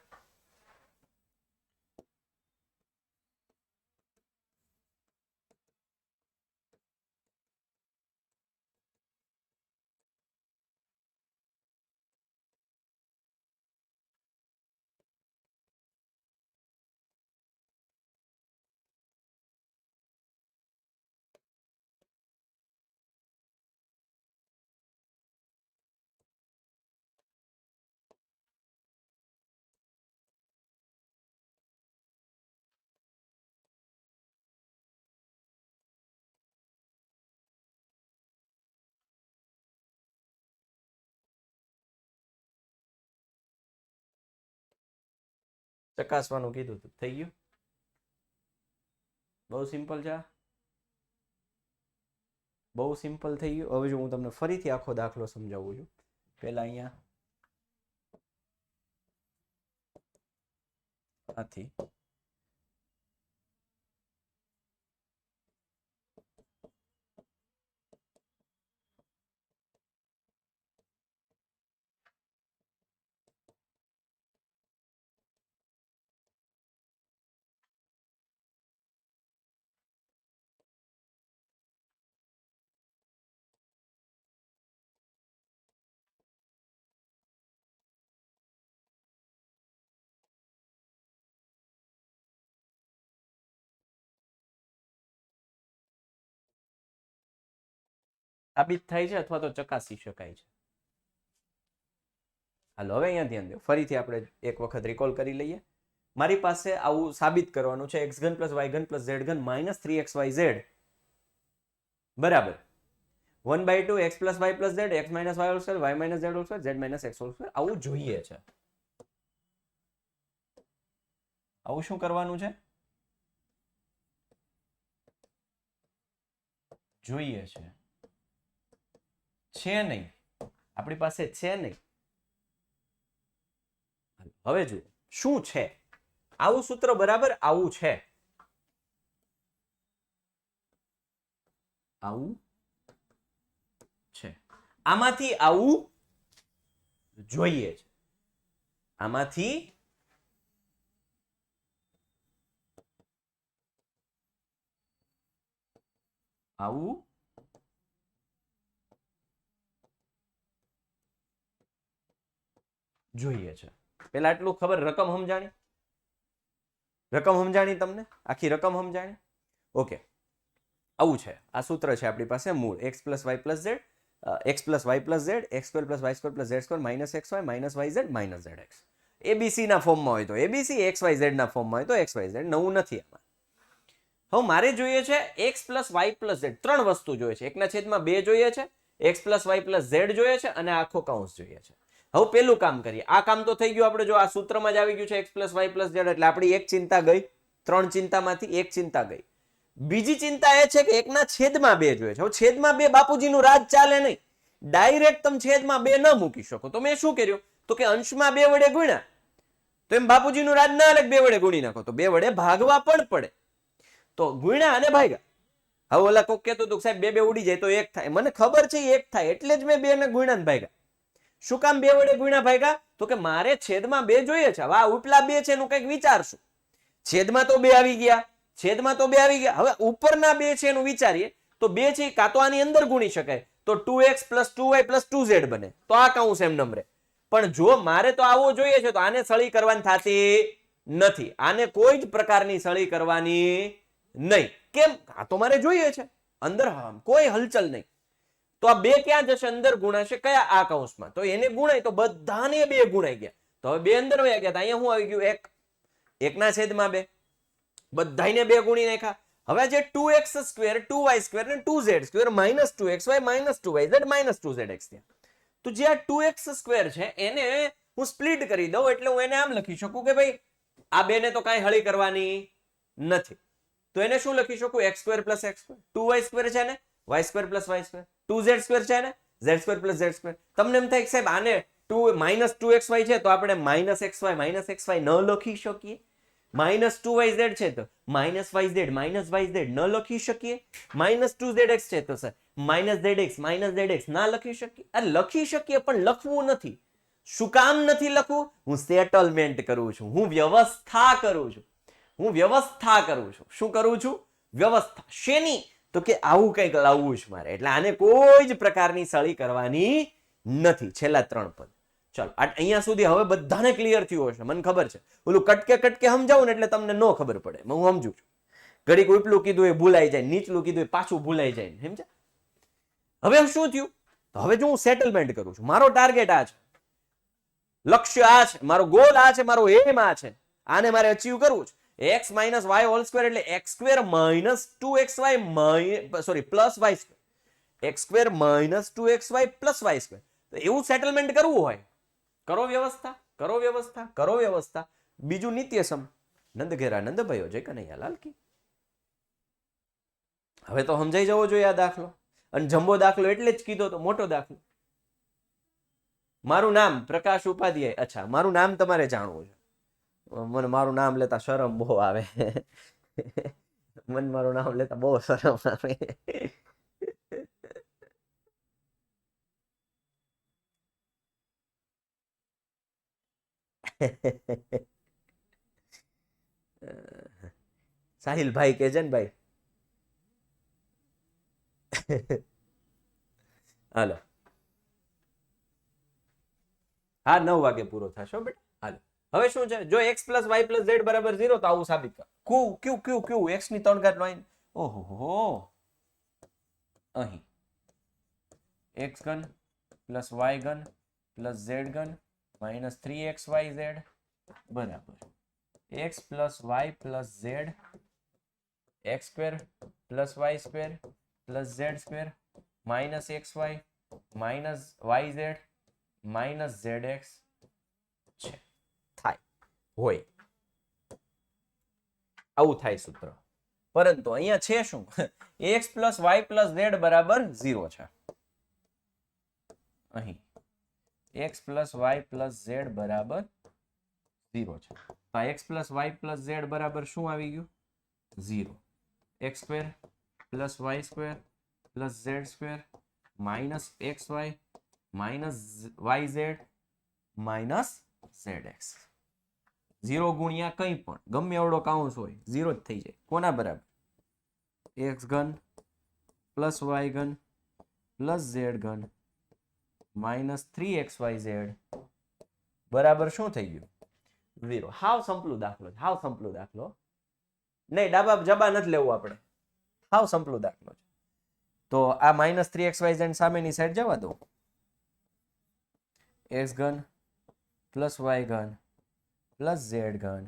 ચકાસવાનું કીધું હતું, થઈ ગયું. બહુ સિમ્પલ છે, બહુ સિમ્પલ થઈ ગયું. હવે જો હું તમને ફરીથી આખો દાખલો સમજાવું છું. પહેલા અહીંયા આથી સાબિત થાય છે અથવા તો ચકાસી શકાય છે. હાલો હવે અહીંયા ધ્યાન દો, ફરીથી આપણે એક વખત રિકોલ કરી લઈએ. મારી પાસે આવું સાબિત કરવાનું છે x ઘન પ્લસ y ઘન પ્લસ z ઘન માઇનસ 3xyz બરાબર 1/2 x plus y plus z x minus y whole square y minus z whole square z minus x whole square. આવું જોઈએ છે. આવું શું કરવાનું છે? જોઈએ છે નહીં, આપણી પાસે છે નહીં. હવે જુઓ શું છે આવું સૂત્ર, બરાબર આવું છે, આવું છે. આમાંથી આવું જોઈએ છે, આમાંથી આવું જોઈએ છે. પેલા આટલું ખબર, રકમ સમજાણી, રકમ સમજાણી તમને, આખી રકમ સમજાણી. ઓકે, આવું છે, આ સૂત્ર છે આપણી પાસે. મૂળ x plus y plus z, x plus y plus z, x square plus y square plus z square minus x y minus y z minus z x. ABC ના ફોર્મમાં હોય તો એબીસી, એક્સ વાય ઝેડ ના ફોર્મમાં હોય તો x Y Z. નવું નથી આમાં. હવે મારે જોઈએ છે x plus y plus z, ત્રણ વસ્તુ જોઈએ છે. 1/2 જોઈએ છે, x plus y plus z જોઈએ છે અને આખો કૌંસ જોઈએ છે. હવે પેલું કામ કરીએ. આ કામ તો થઈ ગયું આપણે, જો આ સૂત્રમાં જ આવી ગયું છે x plus y plus z, એટલે આપણી એક ચિંતા ગઈ. ત્રણ ચિંતામાંથી એક ચિંતા ગઈ. બીજી ચિંતા એ છે કે 1/2 જોઈએ છે. હવે છેદમાં 2 બાપુજીનું રાજ ચાલે નહીં, ડાયરેક્ટ તમે છેદમાં 2 ન મૂકી શકો. તો મેં શું કર્યું, તો કે અંશમાં 2 વડે ગુણ્યા, તો એમ બાપુજીનું રાજ ના અલગ 2 વડે ગુણી નાખો, તો 2 વડે ભાગવા પણ પડે. તો ગુણ્યા અને ભાગ્યા. હવે ઓલા કોક કહેતું હતું સાહેબ 2 ઉડી જાય તો 1 થાય. મને ખબર છે 1 થાય, એટલે જ મેં 2 ને ગુણ્યા ને ભાગ્યા. શું કામ 2 વડે ગુણ્યા ભાગ્યા? તો કે મારે છેદમાં 2 જોઈએ છે. હવે આ ઉપલા 2 છે એનું કંઈક વિચારશું. છેદમાં તો 2 આવી ગયા, છેદમાં તો 2 આવી ગયા. હવે ઉપરના 2 છે એનું વિચારીએ તો 2 છે કાં તો આની અંદર ગુણી શકાય, તો 2x + 2y + 2z બને, તો આ કૌંસ એમ નંબરે. પણ જો મારે તો આવો જોઈએ છે તો આને સળી કરવાની થતી નથી. આને કોઈ જ પ્રકારની સળી કરવાની નહીં. કેમ? આ તો મારે જોઈએ છે, અંદર કોઈ હલચલ નહીં. તો આ 2 ક્યાં જશે? અંદર ગુણાશે. કયા? આ કૌંસમાં. તો એને ગુણાય તો બધાને 2 ગુણાઈ ગયા. તો હવે 2 અંદર વયા ગયા. અહીંયા શું આવી ગયું? 1. 1/2 બધાને 2 ગુણી નાખ્યા. હવે જે 2x² 2y² ને 2z² -2xy -2yz -2zx થયા. તો જે આ 2x² છે એને હું સ્પ્લિટ કરી દઉં, એટલે હું એને આમ લખી શકું કે ભાઈ આ 2 ને તો કાંઈ હળી કરવાની નથી. તો એને શું લખી શકું? x² + x², 2y² છે ને y² + y², 2z² છે ને z² + z². તમને એમ થાય કે સાહેબ આને -2xy છે તો આપણે -xy ન લખી શકીએ? -2yz છે તો -yz ન લખી શકીએ? -2zx છે તો સર -zx ના લખી શકીએ? આ લખી શકીએ પણ લખવું નથી. શું કામ નથી લખવું? હું સેટલમેન્ટ કરું છું, હું વ્યવસ્થા કરું છું, હું વ્યવસ્થા કરું છું. શું કરું છું? વ્યવસ્થા. શેની? તો કે આવું કંઈક લાવવું છે મારે, એટલે આને કોઈ જ પ્રકારની સળી કરવાની નથી. છેલ્લા 3 પદ. ચાલો અહીંયા સુધી હવે બધાને ક્લિયર થયું હશે, મને ખબર છે. ઓલું કટકે સમજાવું ને એટલે તમને ન ખબર પડે, હું સમજુ છું. ઘડીક ઉપલું કીધું એ ભૂલાઈ જાય, નીચલું કીધું એ પાછું ભૂલાઈ જાય, સમજ્યા? હવે શું થયું? તો હવે જો હું સેટલમેન્ટ કરું છું, મારો ટાર્ગેટ આ છે, લક્ષ્ય આ છે, મારો ગોલ આ છે, મારો એમ આ છે, આને મારે અચીવ કરવું છે. x - y હોલ સ્ક્વેર એટલે x² - 2xy sorry plus y², x² - 2xy + y². તો એવું સેટલમેન્ટ કરવું હોય, કરો વ્યવસ્થા, કરો વ્યવસ્થા, કરો વ્યવસ્થા. બીજું નિત્યસમ નંદ ઘેરા નંદ ભયો જય કનૈયા લાલ કી. હવે તો સમજાઈ જવો જોઈએ આ દાખલો. અને જમ્બો દાખલો એટલે જ કીધો તો મોટો દાખલો. મારું નામ પ્રકાશ ઉપાધ્યાય. અચ્છા, મારું નામ તમારે જાણવું છે. મને મારું નામ લેતા શરમ બહુ આવે. મને મારું નામ લેતા બહુ શરમ આવે. સાહિલભાઈ કે છે ને ભાઈ. હાલો, હા 9 વાગે પૂરો થશે બેટા. હાલો, હવે શું છે? જો x plus y plus z બરાબર 0 તો આવું સાબિત કર. ક્યુ ક્યુ ક્યુ ક્યુ x ની 3 ઘાત y. ઓહો, અહીં x ઘન પ્લસ y ઘન પ્લસ z ઘન માઇનસ 3xyz બરાબર x plus y plus z x square plus y square plus z square minus xy minus yz minus zx છે. થાય હોય આવું થાય સૂત્ર. પરંતુ અહીંયા છે શું? x plus y plus z બરાબર 0 છે. અહીં x plus y plus z બરાબર 0 છે. તો x plus y plus z બરાબર શું આવી ગયું? 0. x square plus y square plus z square minus xy minus yz minus zx. 0 ગુણ્યા કંઈ પણ ગમે એવડો કાઉન્સ હોય 0 જ થઈ જાય. કોના બરાબર? x ઘન પ્લસ y ઘન પ્લસ z ઘન માઇનસ 3xyz બરાબર શું થઈ ગયું? 0. હાવ સંપલું દાખલો છે. હાવ સંપલું દાખલો. નહીં, ડાબા જબા નથી લેવું આપણે. હાવ સંપલું દાખલો છે. તો આ માઇનસ 3xyz સામેની સાઈડ જવા દો. x ઘન પ્લસ y ઘન પ્લસ z ઘન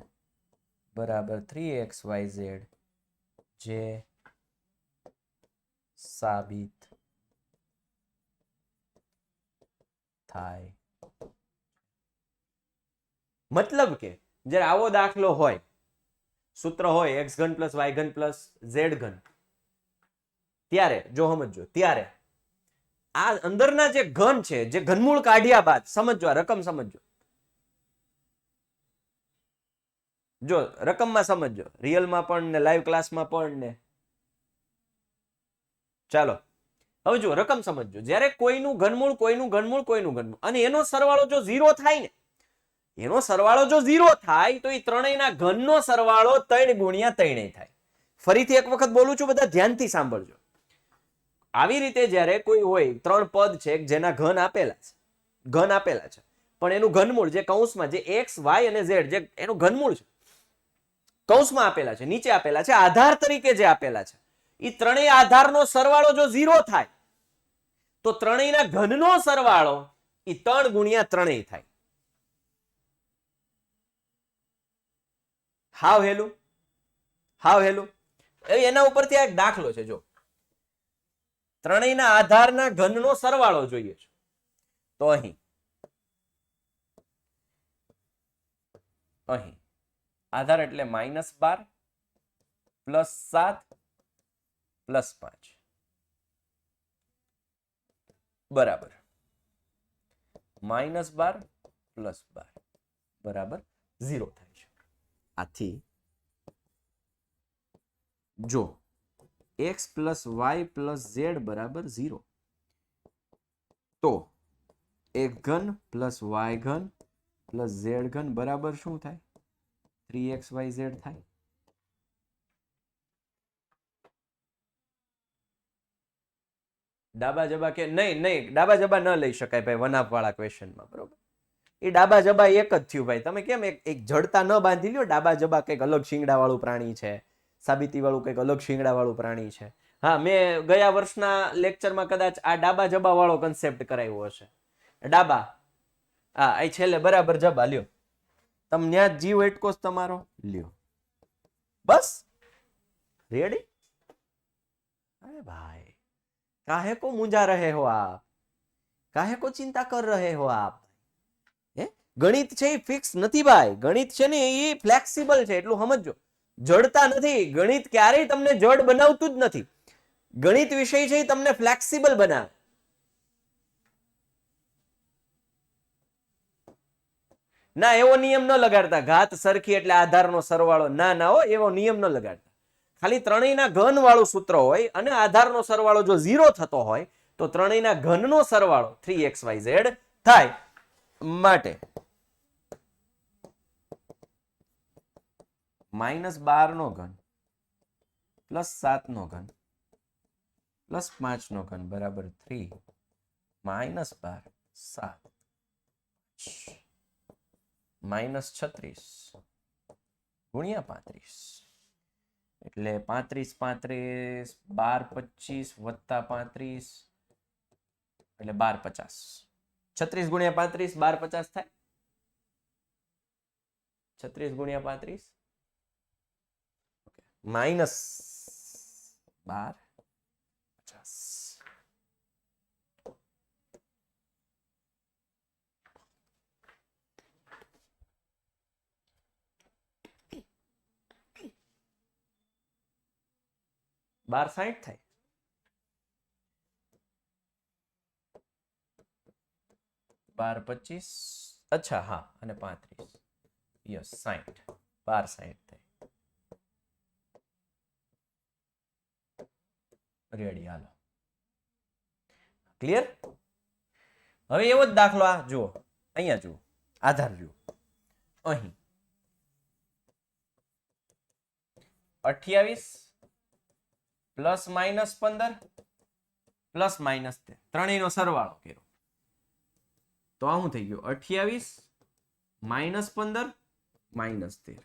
બરાબર 3xyz જે સાબિત થાય. મતલબ કે જ્યારે આવો દાખલો હોય, સૂત્ર હોય x ઘન પ્લસ y ઘન પ્લસ z ઘન, ત્યારે જો સમજો, ત્યારે આ અંદરના જે ઘન છે, જે ઘનમૂળ કાઢ્યા બાદ સમજો, આ રકમ સમજો. જો રકમમાં સમજો, રિયલમાં પણ ને લાઈવ ક્લાસમાં પણ ને. ચાલો હવે જો રકમ સમજો. જ્યારે કોઈનું ઘનમૂળ કોઈનું ઘનમૂળ કોઈનું ઘનમૂળ અને એનો સરવાળો જો 0 થાય ને, એનો સરવાળો જો 0 થાય તો એ ત્રણેયના ઘનનો સરવાળો 3 ગુણ્યા 3 થાય. ફરીથી એક વખત બોલું છું, બધા ધ્યાનથી સાંભળજો. આવી રીતે જ્યારે કોઈ હોય, 3 પદ છે જેના ઘન આપેલા છે, પણ એનું ઘનમૂળ જે કૌંસમાં જે x y અને z જે એનું ઘનમૂળ છે કૌંસમાં આપેલા છે, નીચે આપેલા છે, આધાર તરીકે જે આપેલા છે, એ ત્રણેય આધારનો સરવાળો જો 0 થાય તો ત્રણેયના ઘનનો સરવાળો એ 3 ગુણ્યા 3 થાય. હાવ હેલું, હાવ હેલું. એના ઉપરથી આ એક દાખલો છે. જો ત્રણેયના આધારના ઘનનો સરવાળો જોઈએ છે, તો અહીં આધાર એટલે -12 +7 +5 બરાબર -12 +12 બરાબર 0 થાય છે. આથી જો x plus y plus z બરાબર 0 તો x ઘન પ્લસ y ઘન પ્લસ z ઘન બરાબર શું થાય? 3xyz થાય. ડાબા જબા કે નહીં, ડાબા જબા ન લઈ શકાય ભાઈ વનાફ વાળા ક્વેશ્ચનમાં. બરોબર, એ ડાબા જબા એક જ થયું ભાઈ. તમે કેમ એક જડતા ન બાંધી લ્યો? ડાબા જબા કંઈક અલગ શિંગડા વાળું પ્રાણી છે, સાબિતી વાળું કંઈક અલગ શિંગડા વાળું પ્રાણી છે. હા, મેં ગયા વર્ષના લેક્ચરમાં કદાચ આ ડાબા જબા વાળો કન્સેપ્ટ કરાવ્યો હશે. ડાબા, હા, અહીં છેલ્લે બરાબર જબા લ્યો. તમે ત્યાં જીવ એટકો તમારો લ્યો. બસ રેડી? અરે ભાઈ, काहे को मुंजा रहे हो आप? काहे को चिंता कर रहे हो आप? ગણિત છે એ ફિક્સ નથી ભાઈ. ગણિત છે ને એ ફ્લેક્સિબલ છે, એટલું સમજજો. જડતા નથી. ગણિત ક્યારેય તમને જડ બનાવતું જ નથી. ગણિત વિષય છે એ તમને ફ્લેક્સિબલ બનાવે. ના, એવો નિયમ ન લગાડતા ઘાત સરખી એટલે આધારનો સરવાળો. ના ના હો, એવો નિયમ ન લગાડતા. ખાલી ત્રણેયના ઘન વાળું સૂત્ર હોય અને આધારનો સરવાળો જો 0 થતો હોય તો ત્રણેયના ઘનનો સરવાળો 3xyz થાય. માટે -12 નો ઘન +7 નો ઘન +5 નો ઘન બરાબર 3 -12 7 -36 ગુણ્યા 35 એટલે 35 35 12 25 વત્તા 35 એટલે 12 50. 36 ગુણ્યા 35 12 50 થાય. 36 ગુણ્યા 35 માઇનસ 12 50. બાર 60 થાય. 12 25 અચ્છા હા અને 35 યસ 60 12 60 થાય. રેડી, હાલો ક્લિયર. હવે એવો જ દાખલો આ જુઓ, અહીંયા જુઓ, આધાર જુઓ. અહીં 28 પ્લસ માઇનસ 15 પ્લસ માઇનસ 13 ત્રણેયનો સરવાળો કર્યો તો આ શું થઈ ગયું? 28 માઇનસ 15 માઇનસ 13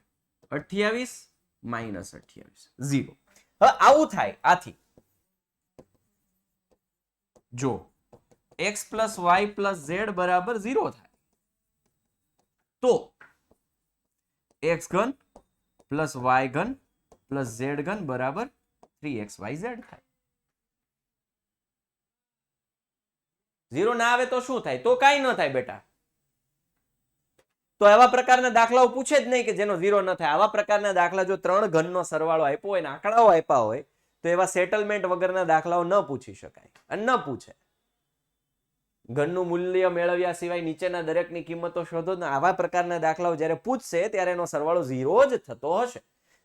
28 માઇનસ 28 0. હવે આવું થાય આથી જો x plus y plus z બરાબર 0 થાય તો x ઘન પ્લસ વાય ઘન પ્લસ ઝેડ ઘન બરાબર 3xyz થાય. 0 ના આવે તો શું થાય? તો કાંઈ ન થાય બેટા. તો આવા પ્રકારના દાખલાઓ પૂછે જ નહીં કે જેનો 0 ન થાય. આવા પ્રકારના દાખલા જો ત્રણ ઘનનો સરવાળો આપ્યો હોય ને આંકડાઓ આપ્યા હોય તો એવા સેટલમેન્ટ વગરના દાખલાઓ ન પૂછી શકાય અને ન પૂછે. ઘનનું મૂલ્ય મેળવ્યા સિવાય નીચેના દરેકની કિંમતો શોધો ને આવા પ્રકારના દાખલાઓ જ્યારે પૂછશે ત્યારે એનો સરવાળો 0 જ થતો હશે.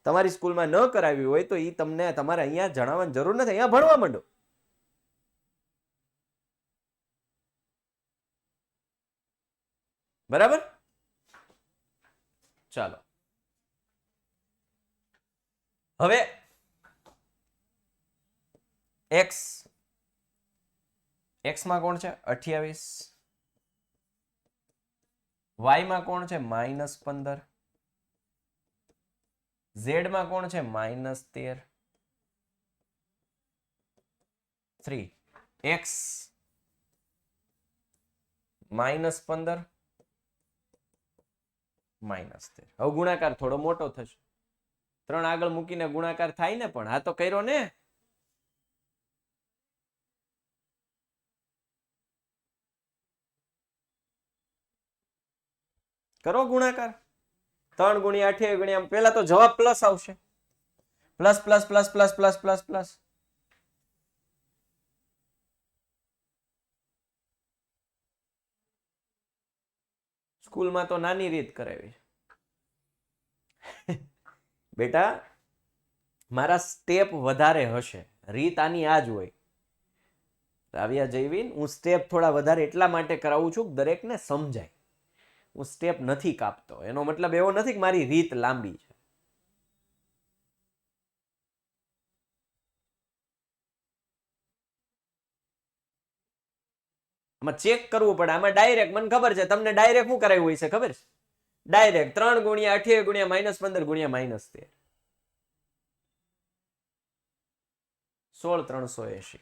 તમારી સ્કૂલમાં ન કરાવ્યું હોય તો એ તમને તમારે અહીંયા જણાવવાની જરૂર નથી. અહીંયા ભણવા માંડો. બરાબર, ચાલો હવે x માં કોણ છે? 28. y માં કોણ છે? -15. z માં કોણ છે? -13. 3 x -15 -13. હવે ગુણાકાર થોડો મોટો થશે. 3 આગળ મૂકીને ગુણાકાર થાય ને, પણ આ તો કર્યો ને. કરો ગુણાકાર. 3 ગુણ્યા 28 ગુણ્યા પેલા તો જવાબ પ્લસ આવશે. Plus plus plus plus plus plus plus. સ્કૂલમાં તો નાની રીત કરાવી બેટા. મારા સ્ટેપ વધારે હશે, રીત આની આ જ હોય. રાવિયા જયવીન, હું સ્ટેપ થોડા વધારે એટલા માટે કરાવું છું દરેકને સમજાય. હું સ્ટેપ નથી કાપતો, એનો મતલબ એવો નથી કે મારી રીત લાંબી છે. આમાં ચેક કરવું પડે. આમાં ડાયરેક્ટ મને ખબર છે તમને ડાયરેક્ટ શું કરાવ્યું હોય છે ખબર છે? ડાયરેક્ટ 3 ગુણ્યા 28 ગુણ્યા -15 ગુણ્યા -13 16,380.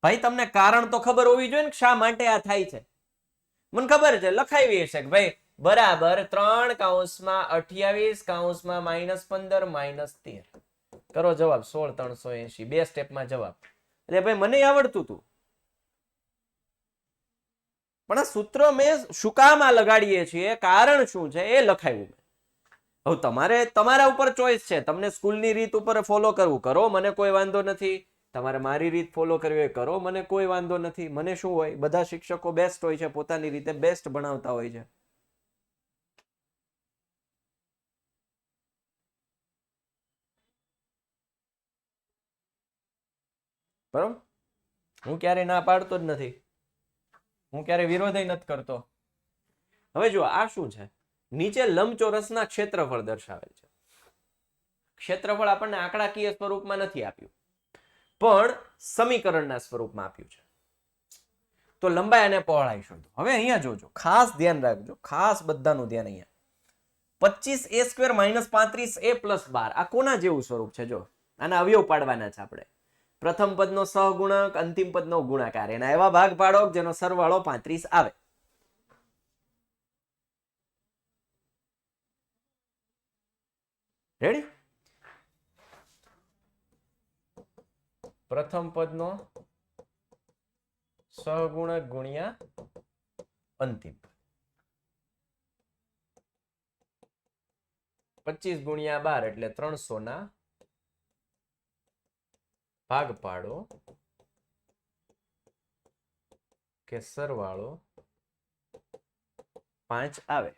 ભાઈ તમને કારણ તો ખબર હોવી જોઈએ ને શા માટે આ થાય છે. મને ખબર છે લખાવી હશે કે ભાઈ બરાબર 3 કૌંસમાં 28 કૌંસમાં -15 -13 કરો જવાબ 16,380. બે સ્ટેપમાં જવાબ. એટલે ભાઈ મને આવડતું હતું. પણ આ સૂત્ર મેં શું કામ આ લગાડીએ છીએ, કારણ શું છે એ લખાયું મેં. હવે તમારે તમારા ઉપર ચોઈસ છે, તમને સ્કૂલની રીત ઉપર ફોલો કરવું કરો, મને કોઈ વાંધો નથી. તમારે મારી રીત ફોલો કરવી હોય કરો, મને કોઈ વાંધો નથી. મને શું હોય, બધા શિક્ષકો બેસ્ટ હોય છે, પોતાની રીતે બેસ્ટ ભણાવતા હોય છે. બરોબર, હું ક્યારે ના પાડતો જ નથી, હું ક્યારે વિરોધ નથી કરતો. હવે જો આ શું છે, નીચે લંબચોરસના ક્ષેત્રફળ દર્શાવેલ છે. ક્ષેત્રફળ આપણને આંકડાકીય સ્વરૂપમાં નથી આપ્યું, પણ સમીકરણના સ્વરૂપમાં આપ્યું છે. તો લંબાઈ અને પહોળાઈ શોધો. હવે અહીંયા જોજો, ખાસ ધ્યાન રાખજો, ખાસ બધાનું ધ્યાન. અહીંયા 25a² - 35a+12 આ કોના જેવું સ્વરૂપ છે? જો આના અવયવ પાડવાના છે આપણે. પ્રથમ પદનો સહગુણક, અંતિમ પદનો ગુણાકાર, એના એવા ભાગ પાડો જેનો સરવાળો 35 આવે. રેડી? પ્રથમ પદનો સહગુણક ગુણ્યા અંતિમ. 25 ગુણ્યા 12 એટલે 300 ના ભાગ પાડો કે સરવાળો 5 આવે.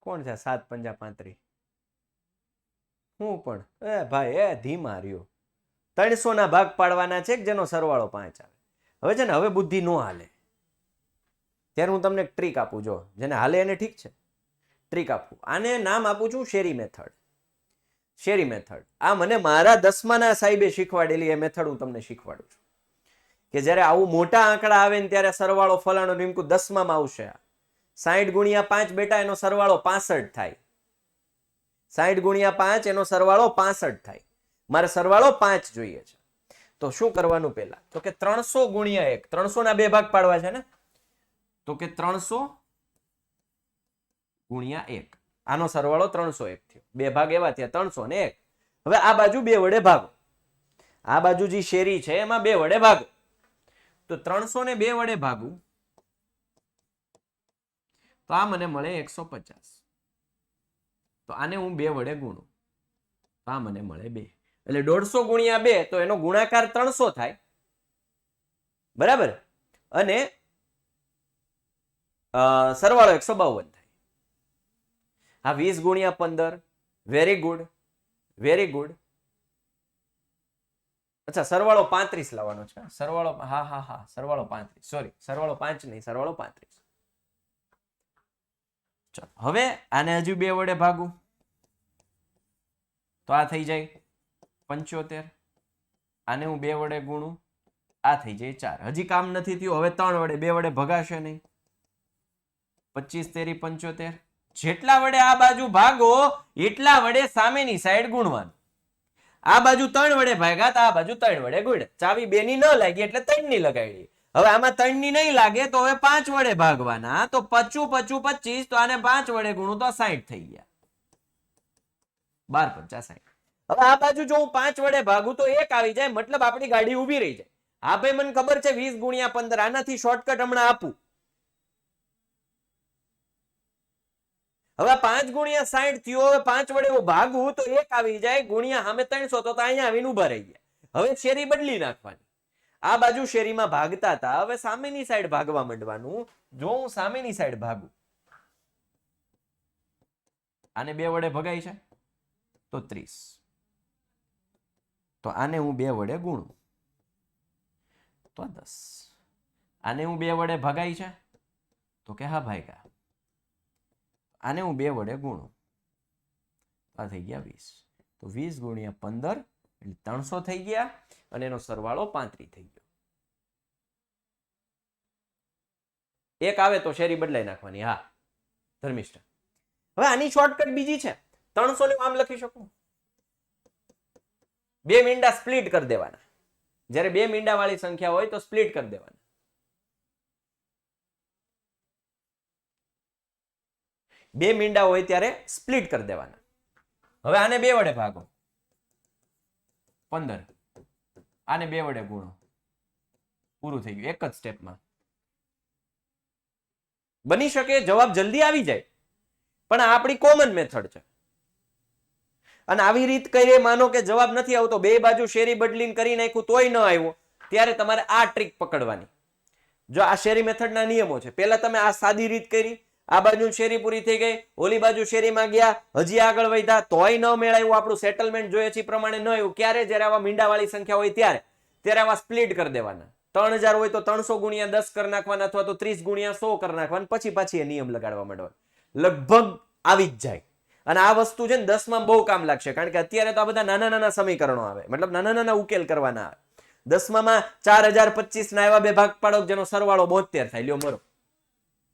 કોણ છે 7 5 35? હું પણ એ ભાઈ એ ધીમા રહ્યો. 300 ના ભાગ પાડવાના છે જેનો સરવાળો 5 આવે. હવે છે ને, હવે બુદ્ધિ નો હાલે ત્યારે હું તમને એક ટ્રીક આપું. જો જેને હાલે એને ઠીક છે, ટ્રીક આપું. આને નામ આપું છું શેરી મેથડ. શેરી મેથડ આ મને મારા 10માના સાહેબે શીખવાડેલી એ મેથડ હું તમને શીખવાડું છું. કે જ્યારે આવું મોટા આંકડા આવે ને ત્યારે સરવાળો ફલાણો ઢીમકું 10માં આવશે. 60 ગુણ્યા 5 બેટા એનો સરવાળો 65 થાય. 60 ગુણ્યા 5 એનો સરવાળો 65 થાય. મારે સરવાળો 5 જોઈએ છે. તો શું કરવાનું પહેલા? તો કે 300 ગુણ્યા 1, 300 ના બે ભાગ પાડવા છે ને, તો કે 300 ગુણ્યા 1, આનો સરવાળો 301 થયો. બે ભાગ એવા થયા 300 ને 1. હવે આ બાજુ 2 વડે ભાગો. આ બાજુ જે શેરી છે એમાં 2 વડે ભાગો. તો 300 ને 2 વડે ભાગું તો આ મને મળે 150. તો આને હું 2 વડે ગુણું તો આ મને મળે 2. એટલે 150 ગુણ્યા 2 તો એનો ગુણાકાર 300 થાય. બરાબર? અને સરવાળો 152 થાય. આ 20 ગુણ્યા 15. Very good, very good. અચ્છા, સરવાળો 35 લાવવાનો છે. સરવાળો હા સરવાળો 35, સોરી, સરવાળો 5 નહીં, સરવાળો 35. ચલો હવે આને હજુ 2 વડે ભાગું તો આ થઈ જાય 75. આને હું 2 વડે ગુણું, આ થઈ જાય 4. હજી કામ નથી થયું. હવે 3 વડે, 2 વડે ભગાશે નહીં. 25 તેરી 75. જેટલા વડે આ બાજુ ભાગો એટલા વડે સામેની સાઈડ ગુણવાનું. આ બાજુ 3 વડે ભાગ્યા તો આ બાજુ 3 વડે ગુણ. ચાવી 2 ની ન લાગી એટલે 3 ની લગાડી. હવે આમાં 3 ની નહીં લાગે તો હવે 5 વડે ભાગવાના. તો 25 25 25, તો આને 5 વડે ગુણું તો 60 થઈ ગયા. 12 5 60. હવે આ બાજુ જો હું 5 વડે ભાગું તો 1 આવી જાય, મતલબ આપણી ગાડી ઊભી રહી જાય. હા ભાઈ, મને ખબર છે 20 ગુણ્યા 15, આનાથી શોર્ટકટ હમણાં આપું. હવે 5 ગુણ્યા 60 થયો. હવે 5 વડે હું ભાગું તો 1 આવી જાય, ગુણ્યા સામે 300, તો અહીંયા આવીને ઉભા રહી ગયા. હવે શેરી બદલી નાખવાની. આ બાજુ શેરીમાં ભાગતા હતા, હવે સામેની સાઈડ ભાગવા માંડવાનું. જો હું સામેની સાઈડ ભાગું, આને 2 વડે ભગાય છે તો 30. તો આને હું 2 વડે ગુણું તો 10. આને હું 2 વડે ભગાય છે તો કે હા ભાઈ, આને હું 2 વડે ગુણું આ થઈ ગયા 20. તો 20 ગુણ્યા 15 એટલે 300 થઈ ગયા અને એનો સરવાળો 35 થઈ ગયો. 1 આવે તો શેરી બદલાઈ નાખવાની. હા ધર્મિષ્ઠ. હવે આની શોર્ટકટ બીજી છે. 300 ને આમ લખી શકું. 2 મીંડા સ્પ્લિટ કરી દેવાના. જ્યારે 2 મીંડા વાળી સંખ્યા હોય તો સ્પ્લિટ કરી દેવાના. 2 મીંડા હોય ત્યારે સ્પ્લિટ કરી દેવાના. હવે આને 2 વડે ભાગો 15. આને 2 વડે ગુણો, પૂરું થઈ ગયું, એક જ સ્ટેપમાં. બની શકે જવાબ જલ્દી આવી જાય, પણ આ આપણી કોમન મેથડ છે. અને આવી રીત કરીએ, માનો કે જવાબ નથી આવતો, બે બાજુ શેરી બદલીને કરી નાખ્યું તોય ન આવ્યો, ત્યારે તમારે આ ટ્રીક પકડવાની. જો આ શેરી મેથડના નિયમો છે, પહેલા તમે આ સાદી રીત કરી, આ બાજુ શેરી પૂરી થઈ ગઈ, ઓલી બાજુ શેરીમાં ગયા, હજી આગળ વધ્યા તોય ન મેળવ્યું, આપણું સેટલમેન્ટ જોઈએ છે એ પ્રમાણે ન આવ્યું, ક્યારે? જ્યારે આવા મીંડાવાળી સંખ્યા હોય ત્યારે આવા સ્પ્લિટ કરી દેવાના. 3000 હોય તો 300 ગુણ્યા 10 કરી નાખવાના, અથવા તો 30 ગુણ્યા 100 કરી નાખવાના, પછી પાછી એ નિયમ લગાડવા માંડવાનો. લગભગ આવી જ જાય. અને આ વસ્તુ છે ને 10માં બહુ કામ લાગશે, કારણ કે અત્યારે તો આ બધા નાના નાના સમીકરણો આવે, મતલબ નાના નાના ઉકેલ કરવાના આવે. 10માં 4025 ના એવા બે ભાગ પાડો જેનો સરવાળો 72 થાય. લ્યો મરો,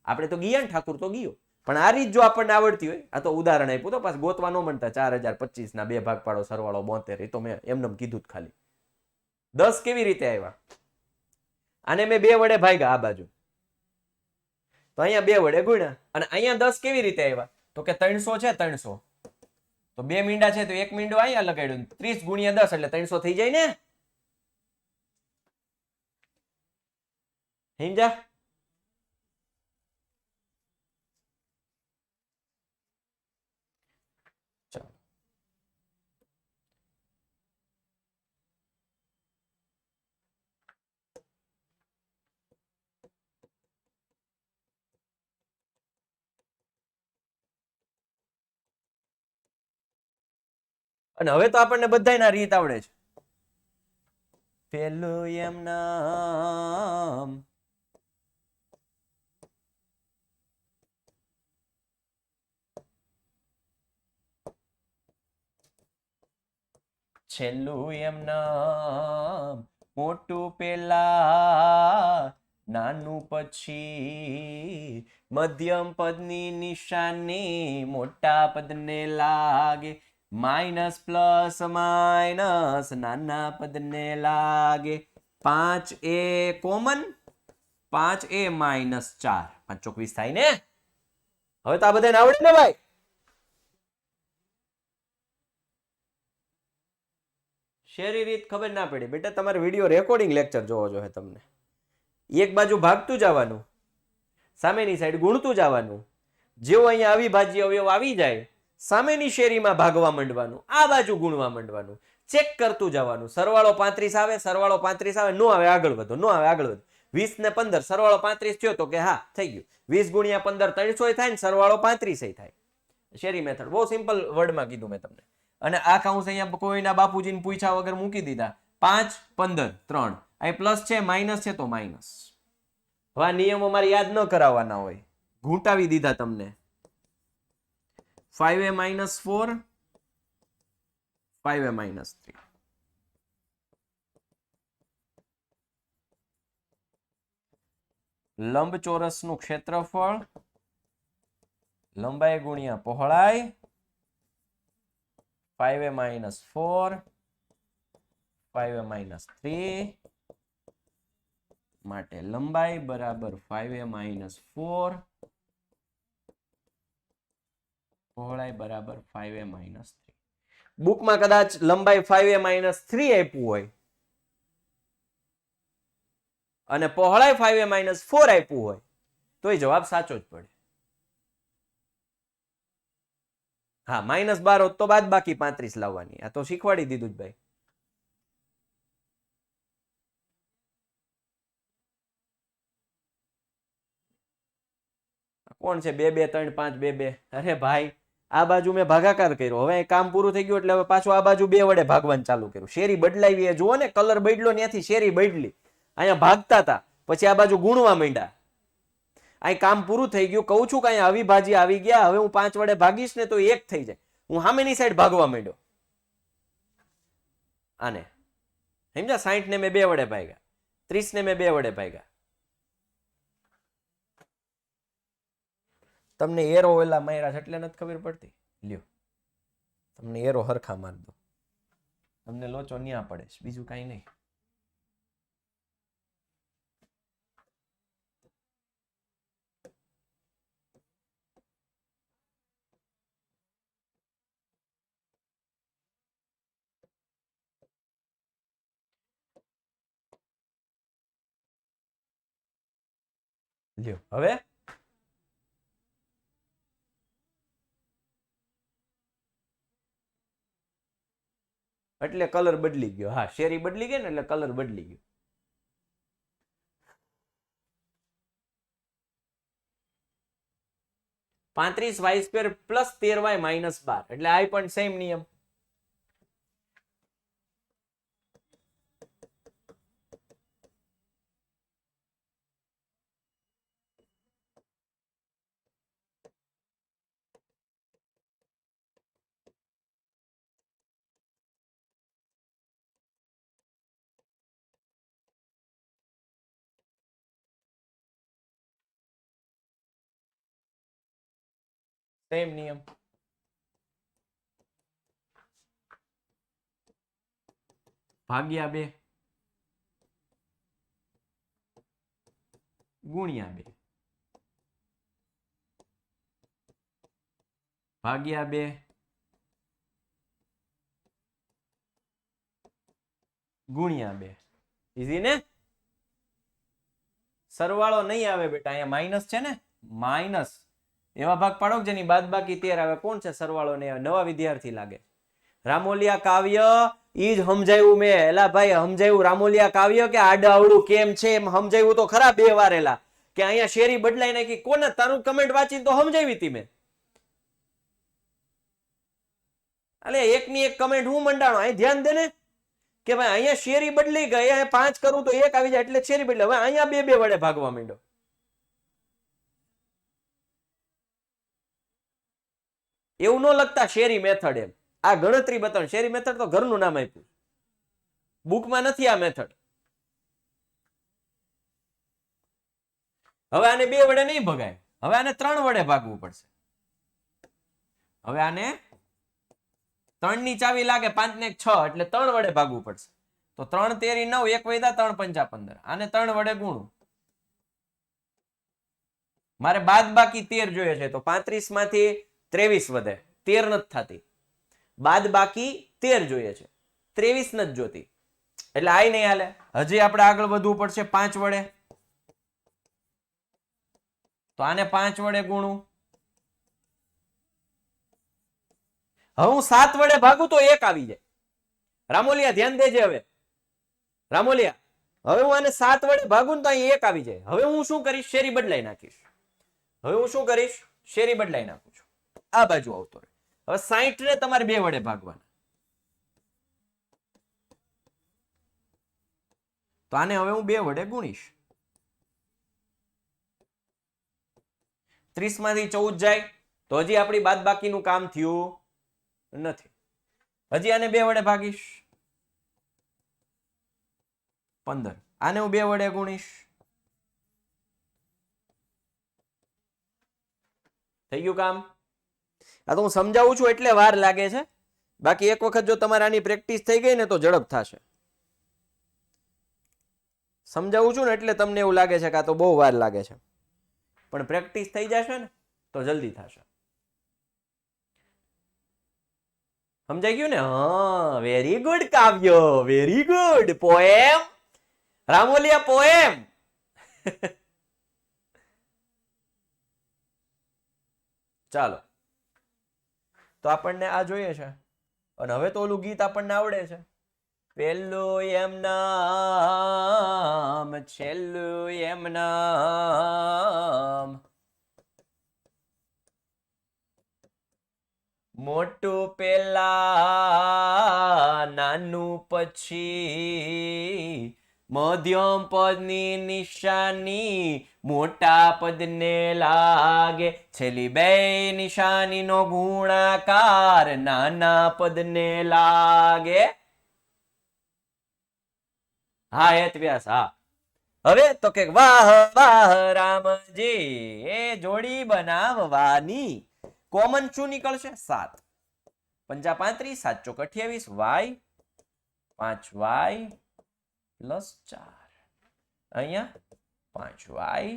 આપણે તો ગયા ને, ઠાકુર તો ગયો. પણ આ રીત જો આપણને આવડતી હોય, આ તો ઉદાહરણ આપ્યું, તો પાછું ગોતવા ન મળતા. 4025 ના બે ભાગ પાડો સરવાળો 72, એ તો મેં એમને કીધું જ ખાલી. 10 કેવી રીતે આવ્યા? આને મેં 2 વડે ભાગ્યા આ બાજુ, તો અહીંયા 2 વડે ગુણ્યા. અને અહીંયા 10 કેવી રીતે આવ્યા? તો કે 300 છે, 300 તો 2 મીંડા છે, તો 1 મીંડો અહીંયા લગાડ્યું, 30 ગુણ્યા 10 એટલે 300 થઈ જાય ને. સમજ્યા? અને હવે તો આપણને બધાયના રીત આવડે છે. પેલું એમ નામ છેલ્લું એમ નામ, મોટું પેલા નાનું પછી, મધ્યમ પદની નિશાની મોટા પદને લાગે, માઇનસ પ્લસ માઇનસ નાના પદને લાગે. 5 એ કોમન, 5 એ -4, 5 ચોક 20 થાય ને. હવે તો આ બધાને આવડે ને ભાઈ? શેરી રીત ખબર ના પડી બેટા, તમારે વિડીયો રેકોર્ડિંગ લેક્ચર જોવો જોઈએ. તમને એક બાજુ ભાગતું જવાનું, સામેની સાઈડ ગુણતું જવાનું. જેવો અહીંયા અવિભાજ્ય અવયવ આવી જાય, સામેની શેરીમાં ભાગવા માંડવાનું, આ બાજુ ગુણવા માંડવાનું, ચેક કરતું જવાનું. સરવાળો 35 આવે, સરવાળો 35 આવે, નો આવે આગળ વધો, નો આવે આગળ વધો. 20 ને 15 સરવાળો 35 થયો, તો કે હા થઈ ગયું. 20 ગુણ્યા 15 300 થાય ને, સરવાળો 35 થાય. શેરી મેથડ બહુ સિમ્પલ વર્ડમાં કીધું મેં તમને. અને આ કાઉન્સ અહીંયા કોઈના બાપુજીને પૂછ્યા વગર મૂકી દીધા. 5 15 3, અહીં પ્લસ છે માઇનસ છે તો માઇનસ. હવે આ નિયમો મારે યાદ ન કરાવવાના હોય, ઘૂંટાવી દીધા તમને. 5a -4, 5a -3. લંબચોરસનું ક્ષેત્રફળ લંબાઈ ગુણ્યા પહોળાઈ, 5a -4, 5a -3, માટે લંબાઈ બરાબર 5a -4, પહોળાઈ બરાબર 5a -3. બુકમાં કદાચ લંબાઈ 5a -3 આપ્યું હોય અને પહોળાઈ 5a -4 આપ્યું હોય, તો એ જવાબ સાચો જ પડે. હા, -12 હોત તો બાદ બાકી 35 લાવવાની. આ તો શીખવાડી દીધું જ ભાઈ. કોણ છે 2 2 3 5 2 2? અરે ભાઈ, આ બાજુ મેં ભાગાકાર કર્યો, હવે કામ પૂરું થઈ ગયું એટલે હવે પાછું આ બાજુ 2 વડે ભાગવાનું ચાલુ કર્યું. શેરી બદલાવી, એ જુઓ ને, કલર બદલ્યો, ત્યાંથી શેરી બદલી. અહીંયા ભાગતા હતા, પછી આ બાજુ ગુણવા માંડ્યા. અહીં કામ પૂરું થઈ ગયું. કહું છું કે અહીંયા અવિભાજ્ય આવી ગયા. હવે હું 5 વડે ભાગીશ ને તો 1 થઈ જાય. હું સામેની સાઈડ ભાગવા માંડ્યો. આને સમજ્યા? 60 ને મેં 2 વડે ભાગ્યા, 30 ને મેં 2 વડે ભાગ્યા. તમને એરો ઓલા માર્યા છે એટલે નથી ખબર પડતી. લ્યો, તમને એરો હરખા માર દો, તમને લોચો ન્યા પડે છે, બીજું કાંઈ નહીં. લ્યો હવે એટલે કલર બદલી ગયો. હા, શેરી બદલી ગઈ ને એટલે કલર બદલી ગયો. (35y² + 13y - 12 એટલે આ પણ સેમ નિયમ. સેમ નિયમ. ભાગ્યા 2 ગુણ્યા 2 ભાગ્યા 2 ગુણ્યા 2. ઈઝી ને? સરવાળો નહીં આવે બેટા, અહીંયા માઇનસ છે ને, માઇનસ. એવા ભાગ પાડો જેની બાદબાકી 13 આવે. કોણ છે સરવાળો નહીં આવે? નવા વિદ્યાર્થી લાગે. રામોલિયા કાવ્ય ઈ જ સમજાયું મેં. એલા ભાઈ સમજાયું રામોલિયા કાવ્ય કે આડા અવળું કેમ છે એમ સમજાયું તો ખરા બે વાર. એલા કે અહીંયા શેરી બદલાઈ નાખી. કોને તારું કમેન્ટ વાંચીને તો સમજાવી હતી મેં. અલે એકની એક કમેન્ટ હું મંડાણો. અહીં ધ્યાન દે ને કે ભાઈ અહીંયા શેરી બદલી ગઈ, અહીંયા 5 કરું તો 1 આવી જાય એટલે શેરી બદલે. હવે અહીંયા 2 2 વડે ભાગવા માંડો. એવું ન લખતા શેરી મેથડ એમ. આ ગણતરી બતાવ. શેરી મેથડ તો ઘરનું નામ આપ્યું, બુકમાં નથી આ મેથડ. હવે આને 2 વડે નહીં ભગાય, હવે આને 3 વડે ભાગવું પડશે. હવે આને 3 ની ચાવી લાગે, 5 ને 6 એટલે 3 વડે ભાગવું પડશે. તો 3 તેરી 9, 1 વૈદા 3 પંચા 15. આને 3 વડે ગુણું. મારે બાદ બાકી 13 જોઈએ છે તો 35 માંથી 23 વધે, 13 નથી થતી. બાદ બાકી 13 જોઈએ છે, 23 નથી જોતી, એટલે આ નહીં હાલે. હજી આપણે આગળ વધવું પડશે 5 વડે. તો આને 5 વડે ગુણું. હવે હું 7 વડે ભાગું તો 1 આવી જાય. રામોલિયા ધ્યાન દેજે. હવે રામોલિયા, હવે હું આને 7 વડે ભાગું ને તો અહીં 1 આવી જાય. હવે હું શું કરીશ? શેરી બદલાઈ નાખીશ. હવે હું શું કરીશ? શેરી બદલાઈ નાખું છું. આ બાજુ આવતો રહે. હવે 60 ને તમારે 2 વડે ભાગવાના. તો આને હવે હું 2 વડે ગુણીશ. 30 માંથી 14 જાય તો હજી આપણી બાદ બાકીનું કામ થયું નથી. હજી આને 2 વડે ભાગીશ. 15. આને હું 2 વડે ગુણીશ. થઈ ગયું કામ? આ તો હું સમજાવું છું એટલે વાર લાગે છે. બાકી એક વખત જો તમારે આની પ્રેક્ટિસ થઈ ગઈ ને તો ઝડપ થશે. સમજાવું છું ને એટલે તમને એવું લાગે છે કે આ તો બહુ વાર લાગે છે, પણ પ્રેક્ટિસ થઈ જશે ને તો જલ્દી થશે. સમજાઈ ગયું ને? હા, વેરી ગુડ કાવ્યો, very good. Poem Ramoliya, poem. ચાલો, તો આપણને આ જોઈએ છે અને હવે તો ઓલું ગીત આપણને આવડે છે. પેલું એમ નામ, છેલ્લું એમ નામ, મોટું પેલા નાનું પછી, મધ્યમ પદની નિશાની મોટા પદને લાગે, છેલ્લી બે નિશાનીનો ગુણાકાર નાના પદને લાગે. હા હેત વ્યાસ. હા, હવે તો કે વાહ વાહ રામજી એ જોડી બનાવવાની. કોમન શું નીકળશે? 7 પંચા 35, 7 ચોક 28, વાય 5y પ્લસ 4. અહીંયા 5y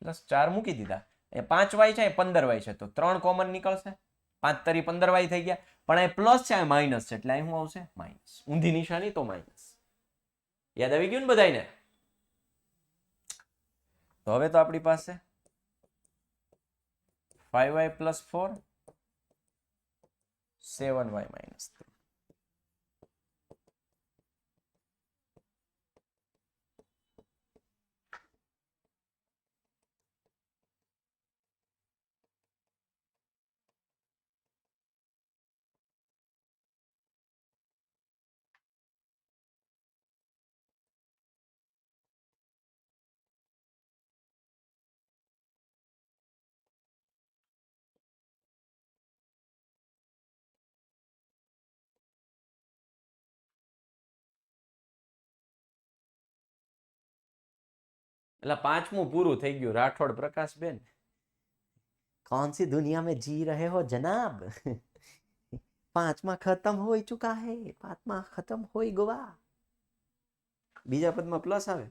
પ્લસ 4 મૂકી દીધા. એ 5y છે, 15y છે, તો 3 કોમન નીકળશે. 5 તરી 15y થઈ ગયા. પણ અહીં પ્લસ છે, માઇનસ છે, એટલે અહીં શું આવશે? માઇનસ. ઊંધી નિશાની તો માઇનસ. યાદ આવી ગયું ને બધાને? તો હવે તો આપણી પાસે 5y + 4 7y - 3. એટલે પાંચમું પૂરું થઈ ગયું રાઠોડ પ્રકાશબેન. कौन सी दुनिया में जी रहे हो जनाब? પાંચમાં ખતમ હોઈ ચુકા હે, પાંચમાં ખતમ હોઈ ગવા. બીજા પદમાં પ્લસ આવે,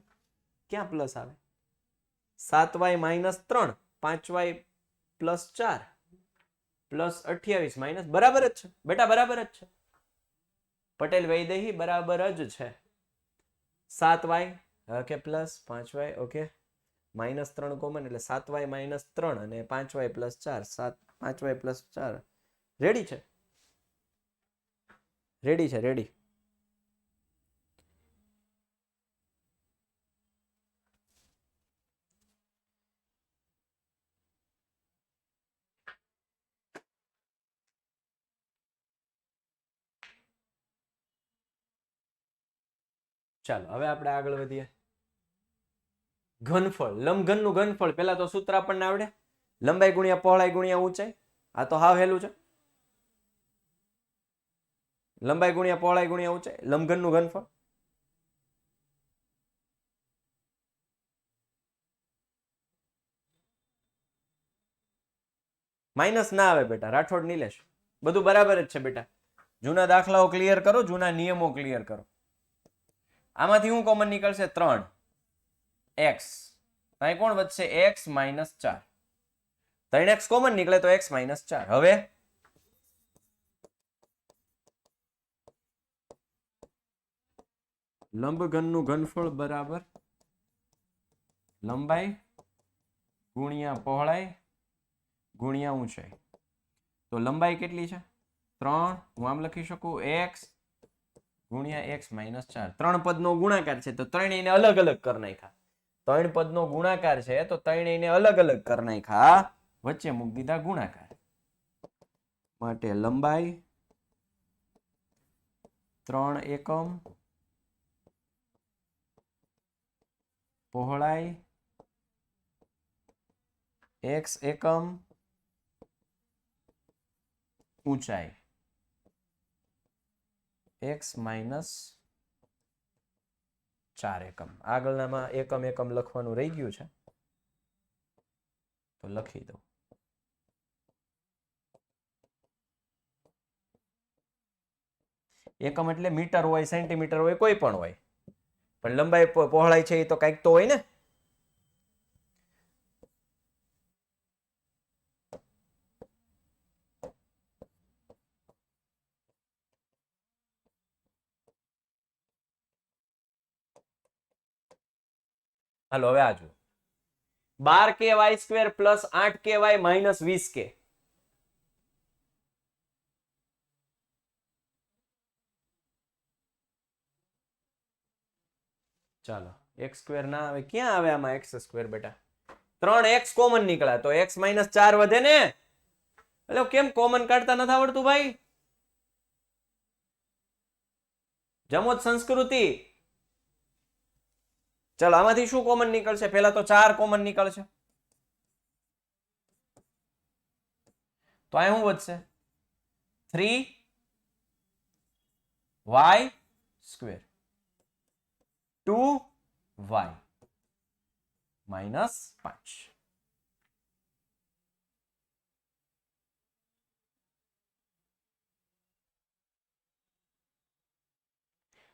ક્યાં પ્લસ આવે? 7y - 3 5y + 4 + 28 માઇનસ બરાબર જ છે બેટા, બરાબર જ છે. પટેલ વૈદેહી બરાબર જ છે. 7y okay plus 5y okay -3 common એટલે 7y - 3 અને 5y + 4 5y + 4 રેડી છે, રેડી છે, રેડી. ચાલો હવે આપણે આગળ વધીએ. ઘનફળ, લંબઘનનું ઘનફળ પહેલા તો સૂત્ર આપણને આવડે, લંબાઈ ગુણ્યા પહોળાઈ ગુણ્યા ઊંચાઈ. આ તો હાવ હેલું છે. લંબાઈ ગુણ્યા પહોળાઈ ગુણ્યા ઊંચાઈ, લંબઘનનું ઘનફળ. માઇનસ ના આવે બેટા, રાઠોડ નિલેશ બધું બરાબર જ છે બેટા. જૂના દાખલાઓ ક્લિયર કરો, જૂના નિયમો ક્લિયર કરો. આમાંથી શું કોમન નીકળશે? 3x. અહીં કોણ વધશે? x - 4. 3x કોમન નીકળે તો x - 4. હવે લંબઘનનું ઘનફળ બરાબર લંબાઈ ગુણ્યા પહોળાઈ ગુણ્યા ઊંચાઈ. તો લંબાઈ કેટલી છે? 3. હું આમ લખી શકું x ગુણ્યા x - 4. 3 પદનો ગુણાકાર છે તો ત્રણેયને અલગ અલગ કરી નાખ્યા. 3 પદનો ગુણાકાર છે તો ત્રણેયને અલગ અલગ કરી નાખ્યા, વચ્ચે મૂકી દીધા ગુણાકાર. માટે લંબાઈ 3 એકમ, પહોળાઈ x એકમ, ઊંચાઈ x - 4 એકમ. આગળનામાં એકમ એકમ લખવાનું રહી ગયું છે તો લખી દઉં. એકમ એટલે મીટર હોય, સેન્ટીમીટર હોય, કોઈ પણ હોય, પણ લંબાઈ પહોળાઈ છે એ તો કંઈક તો હોય ને. હાલો હવે આ જુઓ, 12k² + 8k - 20k. ચાલો x² ના આવે, ક્યાં આવે આમાં x² બેટા? 3x કોમન નીકળ્યા તો x - 4 વધે ને. એટલે કેમ કોમન કાઢતા નથી આવડતું ભાઈ? જમોત સંસ્કૃતિ. ચાલો આમાંથી શું કોમન નીકળશે? પહેલા તો 4 કોમન નીકળશે તો અહીં શું વધશે? 3y² - 2y - 5.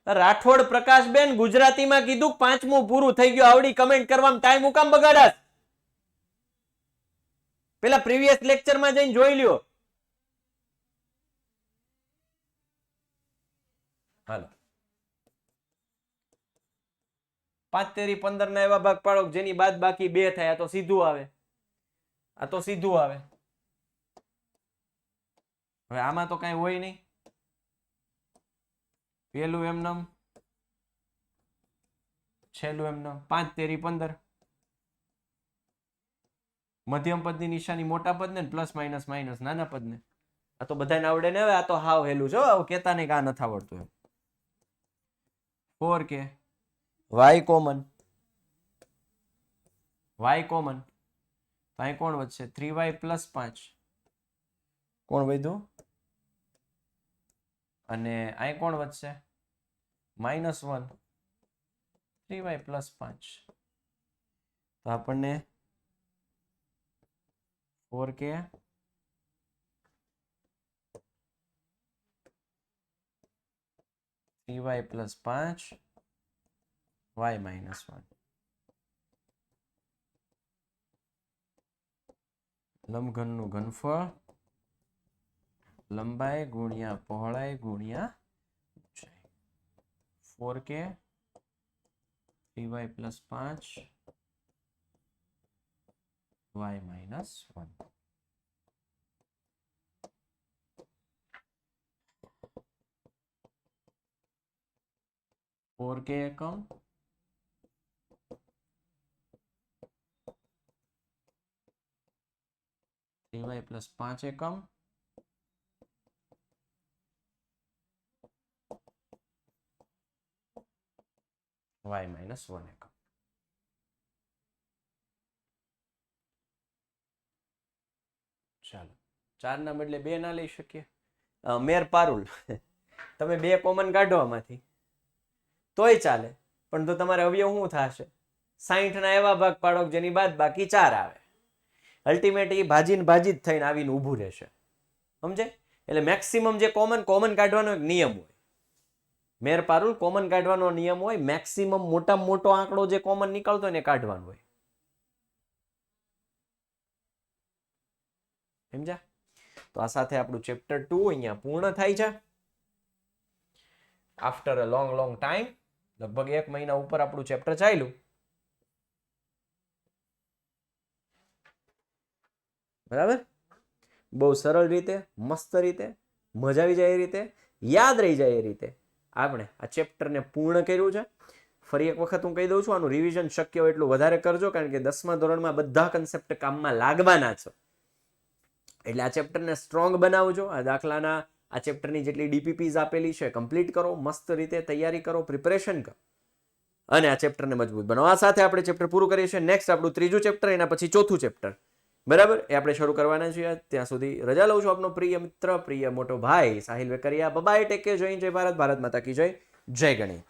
રાઠોડ પ્રકાશબેન ગુજરાતીમાં કીધું, પાંચમું પૂરું થઈ ગયું, આવડી કમેન્ટ કરવામાં ટાઈમ મુકામ બગાડસ? પેલા પ્રીવિયસ લેક્ચરમાં જઈને જોઈ લ્યો. હાલો 5 તેરી 15 ના એવા ભાગ પાડો જેની બાદ બાકી 2 થાય. આ તો સીધું આવે, આ તો સીધું આવે. હવે આમાં તો કઈ હોય નહીં. પેલું એમનેમ, છેલ્લું એમનેમ. 5 તેરી 15. મધ્યમ પદની નિશાની મોટા પદને, પ્લસ માઇનસ માઇનસ નાના પદને. આ તો બધાને આવડે ને. હવે આ તો હાવ હેલું છો, કેતા નહીં કે આ નથી આવડતું એમ. 4k y common, y common, તો અહીં કોણ વધશે? 3y plus 5. કોણ વધ્યું? અને અહીં કોણ વધશે? -1. 3y plus 5. તો આપણને 4k y પ્લસ 5 y -1. લંબઘનનું ઘનફળ લંબાઈ ગુણ્યા પહોળાઈ ગુણ્યા ઊંચાઈ. 4k 3y plus 5 y -1. Four के एकम, 3y प्लस 5 एकम, y -1 एकम. ચાલો 4 ના બદલે 2 ના લઈ શકીએ. મેર પારુલ તમે 2 કોમન કાઢો આમાંથી તોય ચાલે, પણ તો તમારે અવયવ શું થશે? 60 ના એવા ભાગ પાડો જેની બાદ બાકી 4 આવે. અલ્ટિમેટ એ ભાજી જ થઈને આવીને ઊભું રહેશે. સમજે? એટલે મેક્સિમમ જે કોમન કાઢવાનો એક નિયમ હોય. મેર પારુલ કોમન કાઢવાનો નિયમ હોય. મેક્સિમમ મોટામાં મોટો આંકડો જે કોમન નીકળતો હોય ને કાઢવાનો હોય. સમજ્યા? તો આ સાથે આપણું ચેપ્ટર 2 અહીંયા પૂર્ણ થાય છે. આફ્ટર અ લોંગ ટાઈમ, લગભગ 1 મહિના ઉપર આપણું ચેપ્ટર ચાલ્યું. બરાબર? બહુ સરળ રીતે, મસ્ત રીતે, મજા આવી જાય એ રીતે, યાદ રહી જાય એ રીતે આપણે આ ચેપ્ટરને પૂર્ણ કર્યું છે. ફરી એક વખત હું કહી દઉં છું, આનું રિવિઝન શક્ય હોય એટલું વધારે કરજો, કારણ કે 10મા ધોરણમાં બધા કન્સેપ્ટ કામમાં લાગવાના છે. એટલે આ ચેપ્ટરને સ્ટ્રોંગ બનાવજો. આ દાખલાના આ ચેપ્ટરની જેટલી ડીપીપીઝ આપેલી છે કમ્પ્લીટ કરો, મસ્ત રીતે તૈયારી કરો, પ્રિપરેશન કરો અને આ ચેપ્ટરને મજબૂત બનાવો. આ સાથે આપણે ચેપ્ટર પૂરું કરીએ છીએ. નેક્સ્ટ આપણું 3જું ચેપ્ટર, એના પછી 4થું ચેપ્ટર. બરાબર? એ આપણે શરૂ કરવાના છીએ. ત્યાં સુધી રજા લઉં છું. આપનો પ્રિય મિત્ર, પ્રિય મોટો ભાઈ Sahil Vekariya. Bye, take care. Jai Bharat, Bharat માતા કી જય. જય ગણિત.